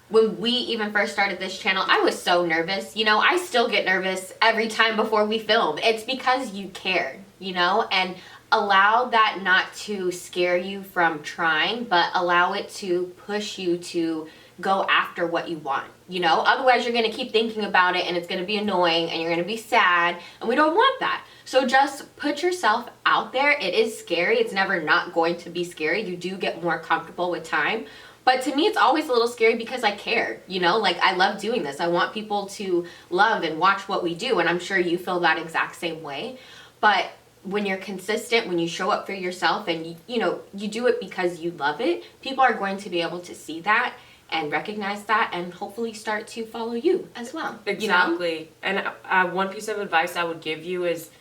Speaker 1: when we even first started this channel, I was so nervous. I still get nervous every time before we film. It's because you care, and allow that not to scare you from trying, but allow it to push you to go after what you want. Otherwise you're going to keep thinking about it and it's going to be annoying and you're going to be sad, and we don't want that. So just put yourself out there. It is scary. It's never not going to be scary. You do get more comfortable with time. But to me, it's always a little scary because I care, like, I love doing this. I want people to love and watch what we do. And I'm sure you feel that exact same way. But when you're consistent, when you show up for yourself and, you do it because you love it, people are going to be able to see that and recognize that and hopefully start to follow you as well.
Speaker 2: Exactly. And one piece of advice I would give you is,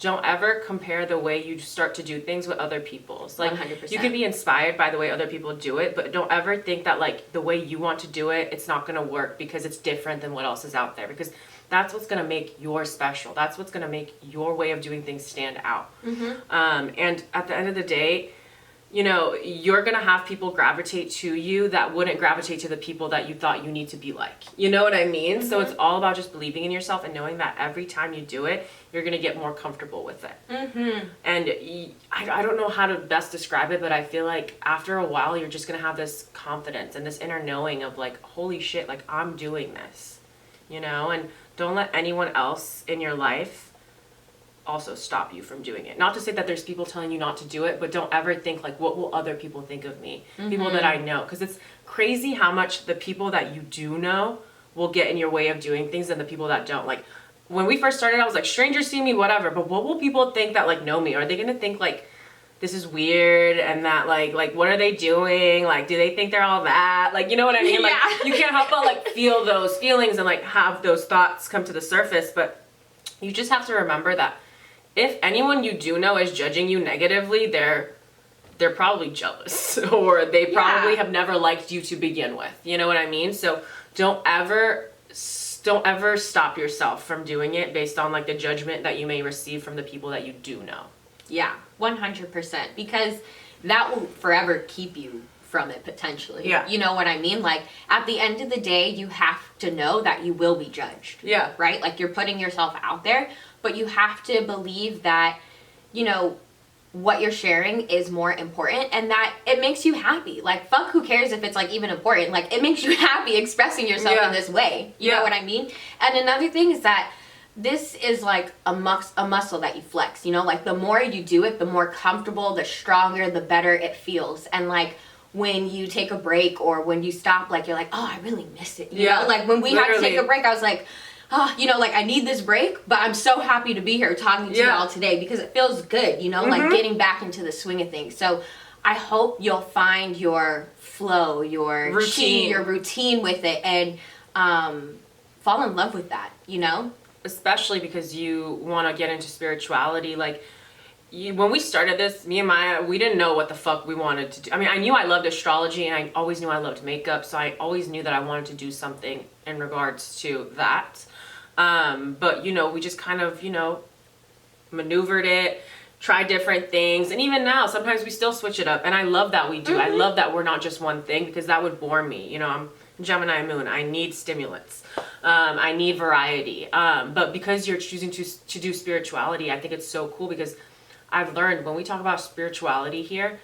Speaker 2: don't ever compare the way you start to do things with other people's. Like,
Speaker 1: 100%.
Speaker 2: you can be inspired by the way other people do it, but don't ever think that, like, the way you want to do it, it's not going to work because it's different than what else is out there. Because that's what's going to make yours special. That's what's going to make your way of doing things stand out. And at the end of the day, you're going to have people gravitate to you that wouldn't gravitate to the people that you thought you need to be like. You know what I mean? So it's all about just believing in yourself and knowing that every time you do it, you're going to get more comfortable with it. And I don't know how to best describe it, but I feel like after a while, you're just going to have this confidence and this inner knowing of, like, holy shit, like, I'm doing this, and don't let anyone else in your life also stop you from doing it. Not to say that there's people telling you not to do it, but don't ever think, like, what will other people think of me? People that I know. Because it's crazy how much the people that you do know will get in your way of doing things than the people that don't. Like, when we first started, I was like, strangers see me, whatever, but what will people think that, like, know me? Are they gonna think, like, this is weird and that, like, what are they doing? Like, do they think they're all that? Like, you know what I mean? Like, you can't help but, like, feel those feelings and, like, have those thoughts come to the surface, but you just have to remember that if anyone you do know is judging you negatively, they're probably jealous or they probably have never liked you to begin with. You know what I mean? So don't ever stop yourself from doing it based on, like, the judgment that you may receive from the people that you do know.
Speaker 1: Yeah, 100%. Because that will forever keep you from it potentially.
Speaker 2: Yeah.
Speaker 1: You know what I mean? Like, at the end of the day, you have to know that you will be judged.
Speaker 2: Yeah.
Speaker 1: Right? Like, you're putting yourself out there, but you have to believe that, what you're sharing is more important and that it makes you happy. Like, fuck, who cares if it's like even important? Like, it makes you happy expressing yourself in this way. You know what I mean? And another thing is that this is like a muscle that you flex, you know? Like, the more you do it, the more comfortable, the stronger, the better it feels. And like, when you take a break or when you stop, like, you're like, oh, I really miss it. You know? Like, when we had to take a break, I was like, oh, you know, like, I need this break, but I'm so happy to be here talking to y'all today because it feels good, you know, like getting back into the swing of things. So I hope you'll find your flow, your routine, your routine with it, and fall in love with that, you know?
Speaker 2: Especially because you want to get into spirituality. Like, when we started this, me and Maya, we didn't know what the fuck we wanted to do. I mean, I knew I loved astrology and I always knew I loved makeup, so I always knew that I wanted to do something in regards to that. But, you know, we just kind of, you know, maneuvered it, tried different things. And even now, sometimes we still switch it up. And I love that we do. I love that we're not just one thing because that would bore me. You know, I'm Gemini moon. I need stimulants. I need variety. But because you're choosing to do spirituality, I think it's so cool because I've learned when we talk about spirituality here,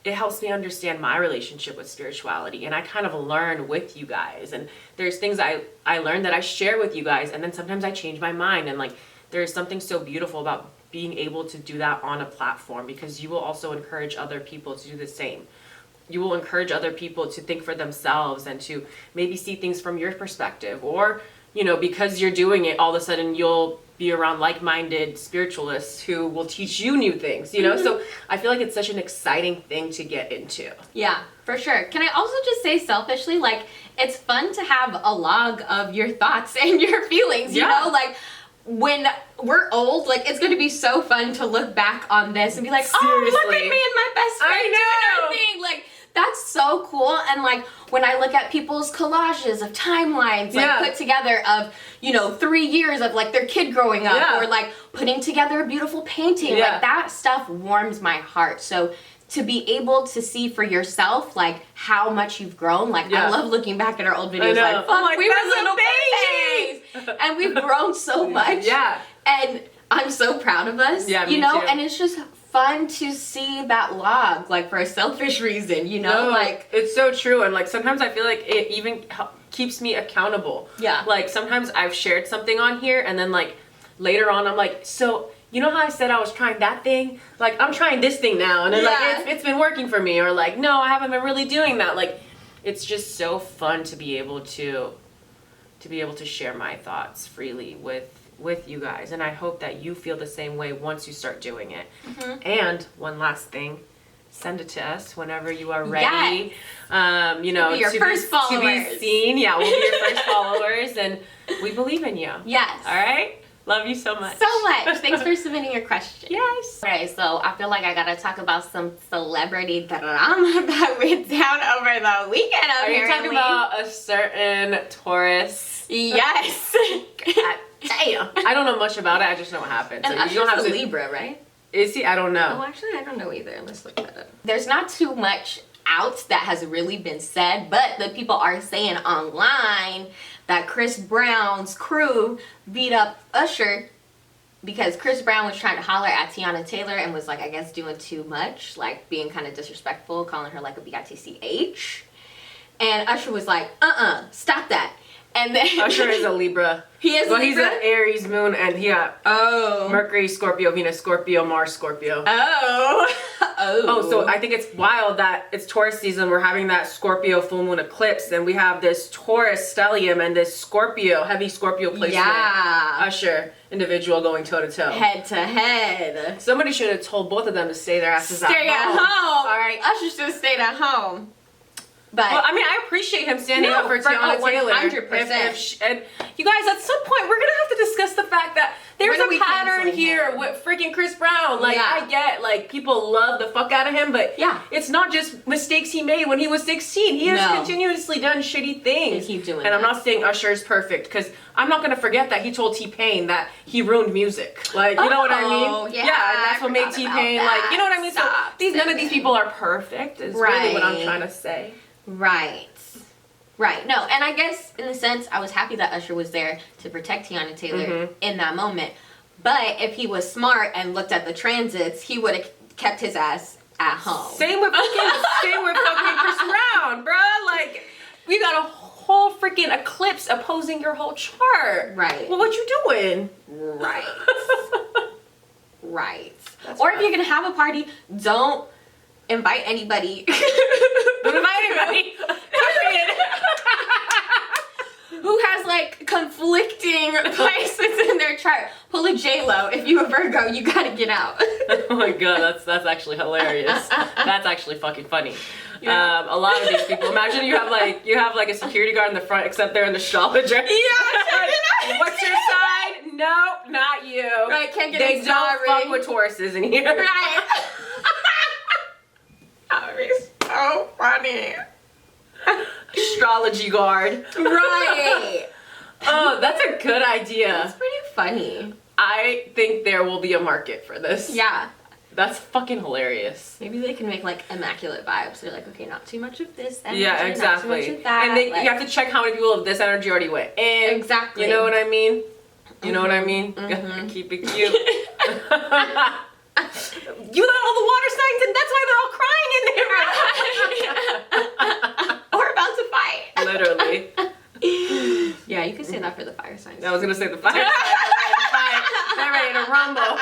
Speaker 2: it helps me understand my relationship with spirituality, and I kind of learn with you guys, and there's things I learned that I share with you guys, and then sometimes I change my mind, and like there's something so beautiful about being able to do that on a platform because you will also encourage other people to do the same. You will encourage other people to think for themselves and to maybe see things from your perspective, or, you know, because you're doing it, all of a sudden you'll be around like-minded spiritualists who will teach you new things, you know? So I feel like it's such an exciting thing to get into.
Speaker 1: Yeah, for sure. Can I also just say selfishly, like, it's fun to have a log of your thoughts and your feelings, you know? Like, when we're old, like, it's going to be so fun to look back on this and be like, oh, look at me and my best friend doing our thing. Like, that's so cool. And like, when I look at people's collages of timelines, like put together of, you know, 3 years of like their kid growing up or like putting together a beautiful painting, like that stuff warms my heart. So to be able to see for yourself, like how much you've grown, like I love looking back at our old videos, like, fuck, we were little babies and we've grown so much. And I'm so proud of us, you know, and it's just fun to see that log, like for a selfish reason, you know, like
Speaker 2: it's so true. And like sometimes I feel like it even keeps me accountable. Like sometimes I've shared something on here and then like later on I'm like, so you know how I said I was trying that thing? Like I'm trying this thing now, and then like it's been working for me, or like no, I haven't been really doing that. Like it's just so fun to be able to share my thoughts freely with you guys, and I hope that you feel the same way once you start doing it. And one last thing, send it to us whenever you are ready. You know,
Speaker 1: we'll be your first followers.
Speaker 2: To be seen. Yeah, we'll be your first followers, and we believe in you.
Speaker 1: Yes.
Speaker 2: All right. Love you so much.
Speaker 1: So much. Thanks for submitting your question.
Speaker 2: Yes.
Speaker 1: Okay, so I feel like I gotta talk about some celebrity drama that went down over the weekend.
Speaker 2: Are you talking about a certain Taurus?
Speaker 1: Yes.
Speaker 2: Damn. I don't know much about it. I just know what happened.
Speaker 1: And
Speaker 2: so you don't have
Speaker 1: a Libra, right?
Speaker 2: Is he? I don't know.
Speaker 1: Oh, actually, I don't know either. Let's look that up. There's not too much out that has really been said, but the people are saying online that Chris Brown's crew beat up Usher because Chris Brown was trying to holler at Tiana Taylor and was like, I guess, doing too much, like being kind of disrespectful, calling her like a bitch. And Usher was like, stop that. And then
Speaker 2: Usher is a Libra.
Speaker 1: He is.
Speaker 2: Well, he's an Aries moon, and he got Mercury, Scorpio, Venus, Scorpio, Mars, Scorpio. Oh, so I think it's wild that it's Taurus season. We're having that Scorpio full moon eclipse, and we have this Taurus stellium and this Scorpio, heavy Scorpio placement.
Speaker 1: Yeah.
Speaker 2: Usher individual going toe to toe.
Speaker 1: Head to head.
Speaker 2: Somebody should have told both of them to stay their asses at home.
Speaker 1: Stay at home. All right. Usher should have stayed at home. But
Speaker 2: well, I mean, I appreciate him standing up for Tiana Taylor.
Speaker 1: 100%.
Speaker 2: And you guys, at some point, we're going to have to discuss the fact that there's a pattern here with freaking Chris Brown. Like, I get, like, people love the fuck out of him, but it's not just mistakes he made when he was 16. He has continuously done shitty things.
Speaker 1: Keep doing
Speaker 2: and I'm not saying Usher is perfect, because I'm not going to forget that he told T-Pain that he ruined music. Like, you know what I mean?
Speaker 1: Yeah,
Speaker 2: and that's what made T-Pain, like, you know what I mean? None of these people are perfect, is really what I'm trying to say.
Speaker 1: Right. No, and I guess in a sense, I was happy that Usher was there to protect Tiana Taylor in that moment. But if he was smart and looked at the transits, he would have kept his ass at home.
Speaker 2: Same with fucking Chris Brown, bruh. Like, we got a whole freaking eclipse opposing your whole chart.
Speaker 1: Right.
Speaker 2: Well, what you doing?
Speaker 1: Right. Right.
Speaker 2: That's
Speaker 1: or
Speaker 2: rough.
Speaker 1: if you're gonna have a party, don't invite anybody.
Speaker 2: Don't invite anybody. Period.
Speaker 1: Who has like conflicting placements in their chart. Pull a J-Lo. If you a Virgo, you gotta get out.
Speaker 2: Oh my god, that's actually hilarious. That's actually fucking funny.
Speaker 1: Yeah.
Speaker 2: A lot of these people. Imagine you have like a security guard in the front, except they're an astrologer.
Speaker 1: Yeah.
Speaker 2: What's your sign? Nope, not you.
Speaker 1: Right, can't get
Speaker 2: They
Speaker 1: a
Speaker 2: don't
Speaker 1: star
Speaker 2: fuck
Speaker 1: ring.
Speaker 2: with Tauruses in here.
Speaker 1: Right. That would be so funny.
Speaker 2: Astrology guard.
Speaker 1: Right.
Speaker 2: Oh, that's a good idea.
Speaker 1: That's pretty funny.
Speaker 2: I think there will be a market for this.
Speaker 1: Yeah.
Speaker 2: That's fucking hilarious.
Speaker 1: Maybe they can make like immaculate vibes. They're like, okay, not too much of this energy,
Speaker 2: Yeah, exactly.
Speaker 1: not too much of that.
Speaker 2: And
Speaker 1: like,
Speaker 2: you have to check how many people of this energy already went in.
Speaker 1: Exactly.
Speaker 2: You know what I mean? You know what I mean?
Speaker 1: Mhm.
Speaker 2: Keep it cute. You let all the water signs in, that's why they're all crying in there.
Speaker 1: Or about to fight.
Speaker 2: Literally.
Speaker 1: Yeah, you can say that for the fire signs.
Speaker 2: I was gonna say the fire signs. They're ready to rumble.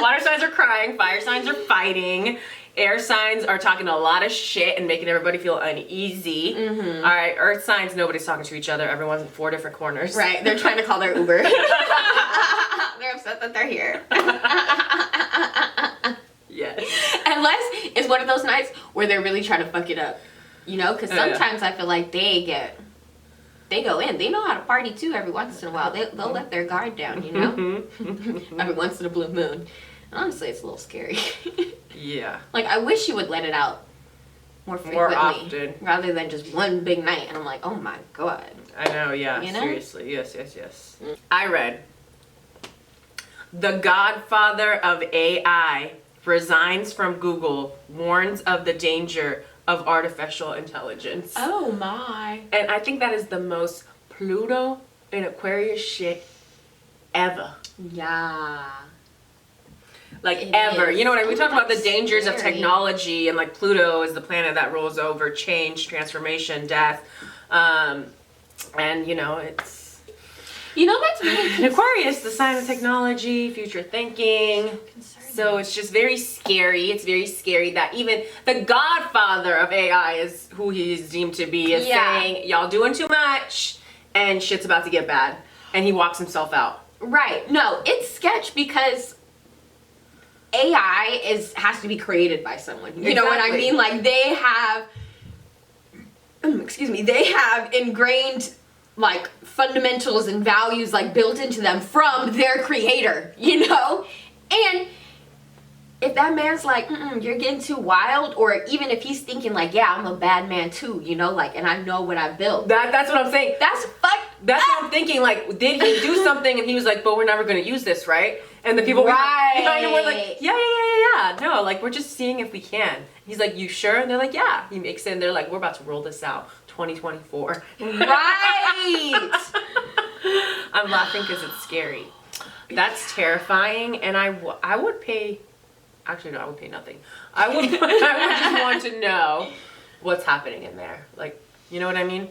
Speaker 2: Water signs are crying, fire signs are fighting, air signs are talking a lot of shit and making everybody feel uneasy.
Speaker 1: Mm-hmm.
Speaker 2: All right, earth signs, nobody's talking to each other. Everyone's in 4 different corners.
Speaker 1: Right, they're trying to call their Uber. They're upset that they're here.
Speaker 2: Yes.
Speaker 1: Unless it's one of those nights where they're really trying to fuck it up. You know, because
Speaker 2: Oh, yeah.
Speaker 1: sometimes I feel like they go in. They know how to party too every once in a while. They'll let their guard down, you know? Every once in a blue moon. And honestly, it's a little scary.
Speaker 2: Yeah.
Speaker 1: Like, I wish you would let it out more frequently.
Speaker 2: often.
Speaker 1: Rather than just one big night. And I'm like, oh my God.
Speaker 2: I know, yeah,
Speaker 1: You know?
Speaker 2: seriously. Yes. I read, the godfather of AI resigns from Google, warns of the danger of artificial intelligence.
Speaker 1: Oh my.
Speaker 2: And I think that is the most Pluto and Aquarius shit ever.
Speaker 1: Yeah.
Speaker 2: Like
Speaker 1: It
Speaker 2: ever.
Speaker 1: is.
Speaker 2: You know what I mean? We
Speaker 1: Oh,
Speaker 2: talk about the
Speaker 1: that's
Speaker 2: dangers of
Speaker 1: scary.
Speaker 2: technology, and like Pluto is the planet that rules over change, transformation, death. And you know, it's
Speaker 1: You know, that's really
Speaker 2: and Aquarius, the sign of technology, future thinking.
Speaker 1: concerning.
Speaker 2: So it's just very scary. It's very scary that even the godfather of AI is who he is deemed to be is
Speaker 1: Yeah.
Speaker 2: saying, y'all doing too much and shit's about to get bad. And he walks himself out.
Speaker 1: Right. No, it's sketch because AI has to be created by someone. You know what I
Speaker 2: Exactly.
Speaker 1: mean? Like they have they have ingrained like fundamentals and values like built into them from their creator, you know? And if that man's like, you're getting too wild, or even if he's thinking like, yeah, I'm a bad man too, you know, like, and I know what I built.
Speaker 2: That's what I'm saying.
Speaker 1: That's fucked.
Speaker 2: That's what I'm thinking. Like, did he do something and he was like, but we're never going to use this, right? And the people behind him were like, yeah. No, like, we're just seeing if we can. He's like, you sure? And they're like, yeah. He makes it and they're like, we're about to roll this out. 2024.
Speaker 1: Right.
Speaker 2: I'm laughing because it's scary. That's terrifying. And I would pay... Actually, no, I would pay nothing. I would just want to know what's happening in there. Like, you know what I mean?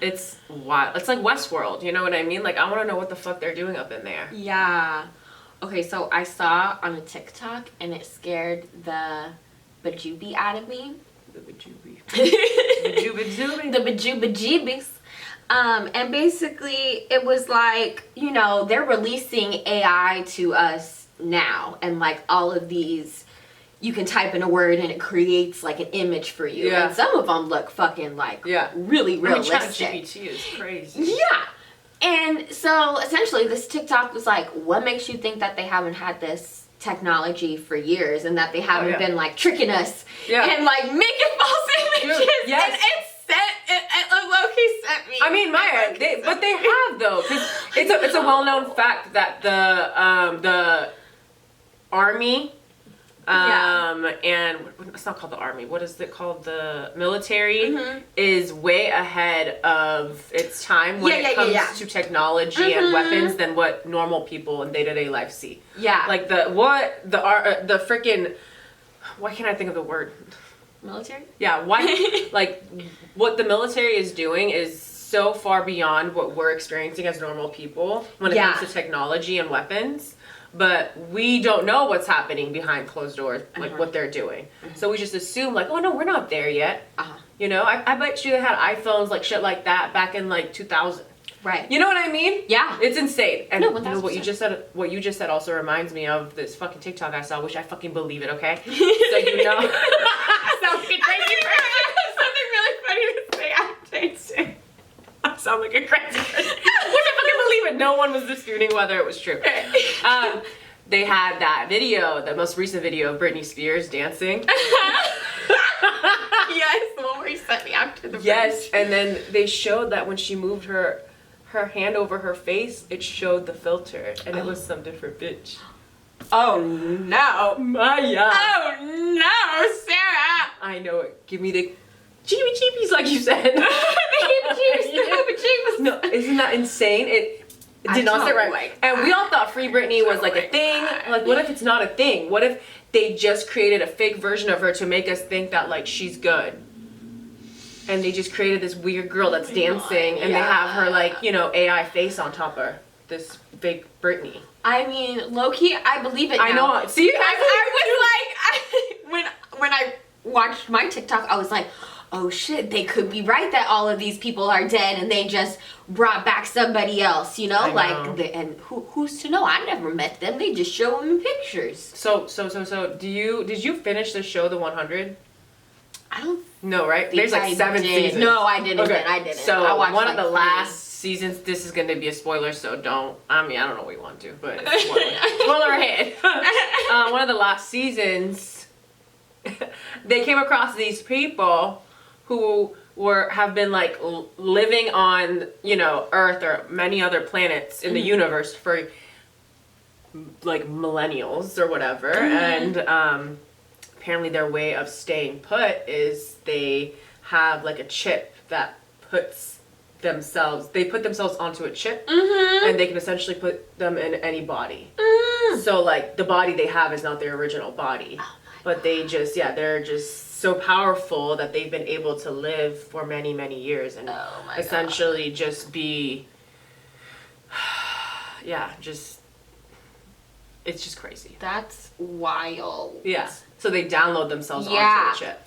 Speaker 2: It's wild. It's like Westworld, you know what I mean? Like, I want to know what the fuck they're doing up in there.
Speaker 1: Yeah. Okay, so I saw on a TikTok and it scared the bejubi out of me.
Speaker 2: The bejubi. Bejubi-zubi.
Speaker 1: The bejubi-jeebies. And basically it was like, you know, they're releasing AI to us now, and like all of these, you can type in a word and it creates like an image for you.
Speaker 2: Yeah.
Speaker 1: And some of them look fucking like
Speaker 2: Yeah.
Speaker 1: really realistic.
Speaker 2: ChatGPT is crazy.
Speaker 1: Yeah. And so essentially this TikTok was like, what makes you think that they haven't had this technology for years and that they haven't
Speaker 2: yeah.
Speaker 1: been like tricking us
Speaker 2: Yeah.
Speaker 1: and like making false images?
Speaker 2: yes.
Speaker 1: And Loki sent me.
Speaker 2: I mean, Maya, but they have though, because it's a well-known fact that the army And it's not called the army. What is it called? The military is way ahead of its time when it comes to technology and weapons than what normal people in day-to-day life see.
Speaker 1: Yeah.
Speaker 2: Like the freaking, why can't I think of the word?
Speaker 1: Military?
Speaker 2: Yeah. Why? Like what the military is doing is so far beyond what we're experiencing as normal people when it comes to technology and weapons. But we don't know what's happening behind closed doors, like what they're doing. So we just assume, like, oh no, we're not there yet. You know, I bet you they had iPhones, like shit like that back in like 2000.
Speaker 1: Right.
Speaker 2: You know what I mean?
Speaker 1: Yeah.
Speaker 2: It's insane. And
Speaker 1: no,
Speaker 2: you know, what you just said also reminds me of this fucking TikTok I saw, which I fucking believe it, okay? So you know. Sounds like a crazy person. Something really funny to say after it. I sound like a crazy person. Which I fucking believe it. No one was disputing whether it was true. They had that video, the most recent video of Britney Spears dancing.
Speaker 1: Yes, the one where he sent me after the
Speaker 2: Yes, and then they showed that when she moved her hand over her face, it showed the filter, and it was some different bitch.
Speaker 1: Oh no.
Speaker 2: Maya.
Speaker 1: Oh no, Sarah.
Speaker 2: I know it. Give me the cheepies, like you said. No, isn't that insane? It did not sit right.
Speaker 1: Like
Speaker 2: and we all thought Free Britney was like a thing. Like, what if it's not a thing? What if they just created a fake version of her to make us think that like she's good? And they just created this weird girl that's dancing, and they have her like, you know, AI face on top of this fake Britney.
Speaker 1: I mean, low-key, I believe it now.
Speaker 2: I know. See,
Speaker 1: I was like, when I watched my TikTok, I was like, oh shit, they could be right that all of these people are dead and they just brought back somebody else, you know? And who's to know? I never met them. They just show them in pictures.
Speaker 2: So did you finish the show The 100?
Speaker 1: I don't
Speaker 2: No, right? There's like 7 seasons.
Speaker 1: No, I didn't.
Speaker 2: Okay.
Speaker 1: I didn't.
Speaker 2: So
Speaker 1: I watched
Speaker 2: one of the
Speaker 1: 3.
Speaker 2: last seasons, this is going to be a spoiler, so don't, I mean, I don't know what you want to, but it's spoiler ahead. One of the last seasons, they came across these people who have been like living on, you know, Earth or many other planets in the universe for like millennials or whatever. And apparently their way of staying put is they have like a chip that they put themselves onto a chip, and they can essentially put them in any body. So like the body they have is not their original body, but they just, they're just so powerful that they've been able to live for many, many years and essentially just be, it's just crazy.
Speaker 1: That's wild.
Speaker 2: Yeah. So they download themselves onto the chip.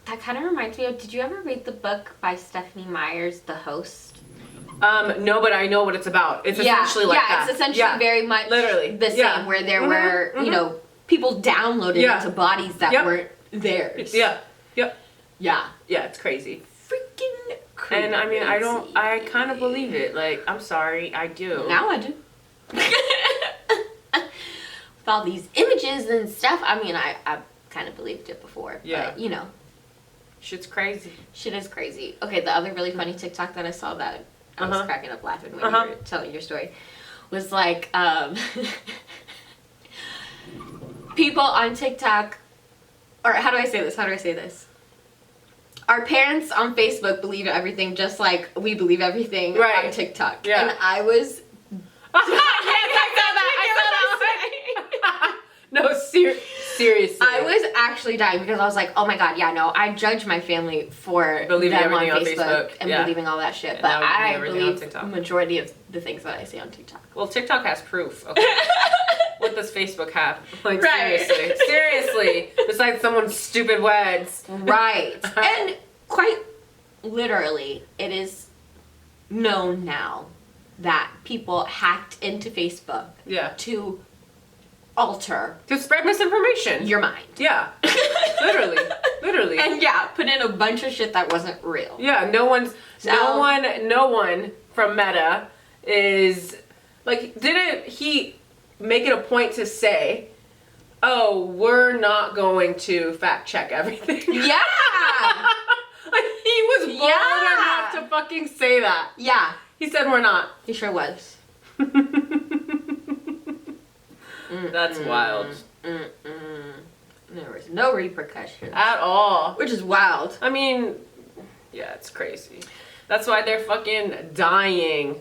Speaker 1: That kind of reminds me of, did you ever read the book by Stephanie Meyer's, The Host?
Speaker 2: No, but I know what it's about. It's essentially like that.
Speaker 1: It's essentially very much
Speaker 2: literally
Speaker 1: the same, where there were, you know, people downloaded into bodies that weren't theirs.
Speaker 2: Yeah,
Speaker 1: it's
Speaker 2: crazy.
Speaker 1: Freaking crazy.
Speaker 2: And I mean, I kind of believe it. Like, I'm sorry, I do.
Speaker 1: Now I do. With all these images and stuff, I mean, I kind of believed it before.
Speaker 2: Yeah.
Speaker 1: But, you know.
Speaker 2: Shit's crazy.
Speaker 1: Shit is crazy. Okay, the other really funny TikTok that I saw that I was cracking up laughing when you were telling your story was like, people on TikTok, or how do I say this? Our parents on Facebook believe everything just like we believe everything on TikTok.
Speaker 2: Yeah.
Speaker 1: And I was...
Speaker 2: No, seriously.
Speaker 1: I was actually dying because I was like, oh my god, I judge my family for
Speaker 2: believing
Speaker 1: them on
Speaker 2: everything
Speaker 1: Facebook and believing all that shit. But I believe the majority of the things that I see on TikTok.
Speaker 2: Well, TikTok has proof. Okay. What does Facebook have? Like, seriously. Besides someone's stupid words.
Speaker 1: Right. And quite literally, it is known now that people hacked into Facebook to alter,
Speaker 2: to spread misinformation,
Speaker 1: your mind.
Speaker 2: Yeah. literally
Speaker 1: And put in a bunch of shit that wasn't real.
Speaker 2: No one from Meta is like, didn't he make it a point to say, oh, we're not going to fact check everything?
Speaker 1: Yeah.
Speaker 2: Like, he was bold enough to fucking say that.
Speaker 1: Yeah.
Speaker 2: He said we're not.
Speaker 1: He sure was.
Speaker 2: That's wild.
Speaker 1: There was no repercussions
Speaker 2: at all.
Speaker 1: which is wild.
Speaker 2: I mean, yeah, it's crazy. That's why they're fucking dying.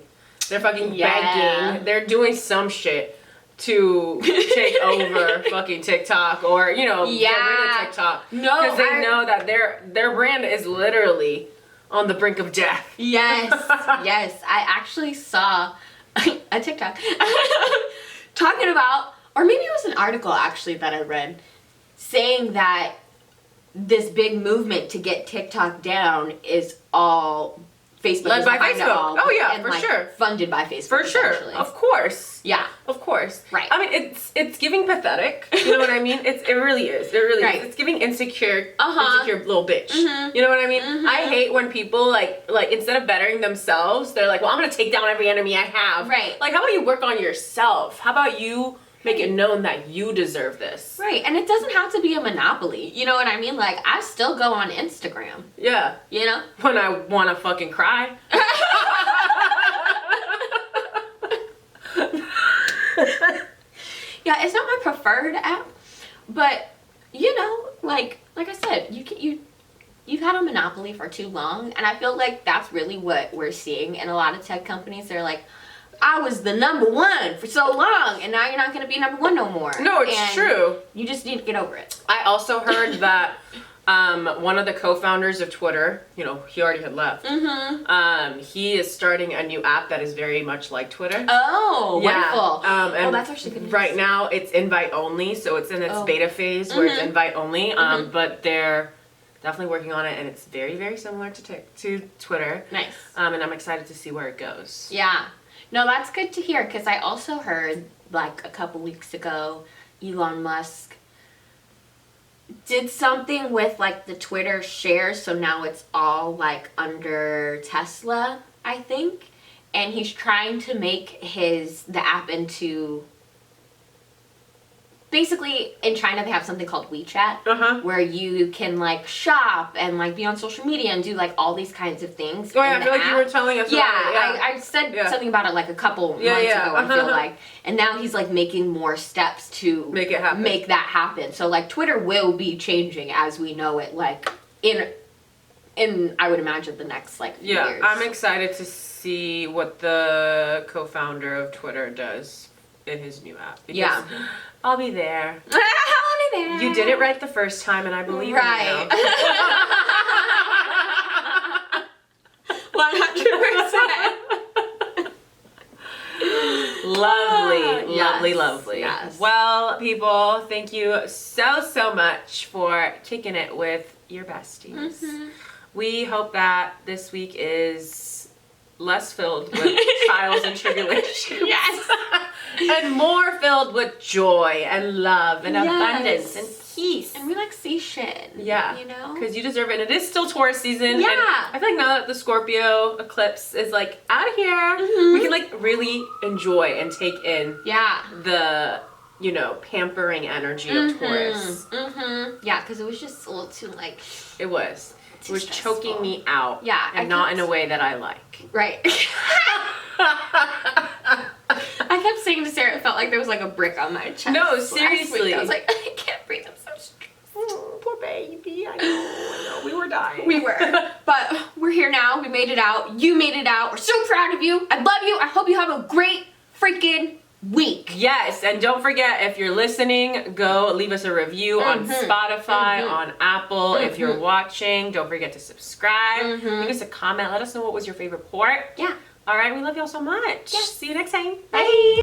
Speaker 2: They're fucking begging. They're doing some shit to take over fucking TikTok or, you know, get rid of TikTok.
Speaker 1: No,
Speaker 2: because they know that their brand is literally on the brink of death.
Speaker 1: Yes, yes. I actually saw a TikTok talking about, or maybe it was an article actually that I read, saying that this big movement to get TikTok down is all Facebook.
Speaker 2: Led
Speaker 1: is
Speaker 2: by
Speaker 1: behind it
Speaker 2: Facebook.
Speaker 1: all,
Speaker 2: Oh yeah,
Speaker 1: and,
Speaker 2: for
Speaker 1: like,
Speaker 2: sure.
Speaker 1: Funded by Facebook.
Speaker 2: For sure.
Speaker 1: essentially.
Speaker 2: Of course.
Speaker 1: Yeah.
Speaker 2: Of course.
Speaker 1: Right.
Speaker 2: I mean, it's giving pathetic. You know what I mean? It really is. It really
Speaker 1: Right.
Speaker 2: is. It's giving insecure
Speaker 1: Uh-huh.
Speaker 2: little bitch.
Speaker 1: Mhm.
Speaker 2: You know what I mean?
Speaker 1: Mhm.
Speaker 2: I hate when people like instead of bettering themselves, they're like, well, I'm gonna take down every enemy I have.
Speaker 1: Right.
Speaker 2: Like, how about you work on yourself? How about you make it known that you deserve this?
Speaker 1: Right, and it doesn't have to be a monopoly. You know what I mean? Like, I still go on Instagram.
Speaker 2: Yeah.
Speaker 1: You know?
Speaker 2: When I wanna fucking cry.
Speaker 1: Yeah, it's not my preferred app, but you know, like I said, you've had a monopoly for too long, and I feel like that's really what we're seeing in a lot of tech companies. They're like, I was the number one for so long, and now you're not going to be number one no more.
Speaker 2: No, it's
Speaker 1: And
Speaker 2: true.
Speaker 1: You just need to get over it.
Speaker 2: I also heard that one of the co-founders of Twitter, you know, he already had left.
Speaker 1: Mm-hmm.
Speaker 2: He is starting a new app that is very much like Twitter.
Speaker 1: Oh, wonderful.
Speaker 2: And
Speaker 1: that's actually good news.
Speaker 2: right now it's invite only, so it's in its beta phase where it's invite only. But they're definitely working on it, and it's very, very similar to Twitter.
Speaker 1: Nice.
Speaker 2: And I'm excited to see where it goes.
Speaker 1: Yeah. No, that's good to hear, because I also heard, like, a couple weeks ago, Elon Musk did something with, like, the Twitter shares, so now it's all, like, under Tesla, I think. And he's trying to make the app into... Basically, in China, they have something called WeChat, where you can, like, shop and, like, be on social media and do, like, all these kinds of things.
Speaker 2: Oh, yeah, I feel like you were telling us about it.
Speaker 1: I said something about it, like, a couple months ago, I feel like. And now he's, like, making more steps to
Speaker 2: make it happen.
Speaker 1: Make that happen. So, like, Twitter will be changing as we know it, like, in I would imagine, the next, like, few years.
Speaker 2: I'm excited to see what the co-founder of Twitter does in his new app. Because I'll be there.
Speaker 1: I'll be there.
Speaker 2: You did it right the first time, and I believe in you.
Speaker 1: 100%.
Speaker 2: Lovely.
Speaker 1: Yes.
Speaker 2: Well, people, thank you so much for kicking it with your besties. We hope that this week is less filled with trials and tribulations.
Speaker 1: Yes.
Speaker 2: And more filled with joy and love and abundance and peace.
Speaker 1: And relaxation.
Speaker 2: Yeah.
Speaker 1: You know?
Speaker 2: Because you deserve it. And it is still Taurus season.
Speaker 1: Yeah.
Speaker 2: And I feel like now that the Scorpio eclipse is like out of here, we can like really enjoy and take in the, you know, pampering energy of Taurus.
Speaker 1: Yeah, because it was just a little too like...
Speaker 2: It was. It was choking me out.
Speaker 1: Yeah.
Speaker 2: And not in a way that I like.
Speaker 1: Right. I kept saying to Sarah, it felt like there was like a brick on my chest.
Speaker 2: No,
Speaker 1: last
Speaker 2: seriously.
Speaker 1: week. I was like, I can't breathe. I'm so stressed.
Speaker 2: Poor baby. I know. We were dying.
Speaker 1: We were. But we're here now. We made it out. You made it out. We're so proud of you. I love you. I hope you have a great freaking week.
Speaker 2: Yes, and don't forget, if you're listening, go leave us a review on Spotify, on Apple. If you're watching, don't forget to subscribe. Leave us a comment. Let us know what was your favorite part.
Speaker 1: Yeah.
Speaker 2: All right, we love y'all so much.
Speaker 1: Yes.
Speaker 2: See you next time.
Speaker 1: Bye.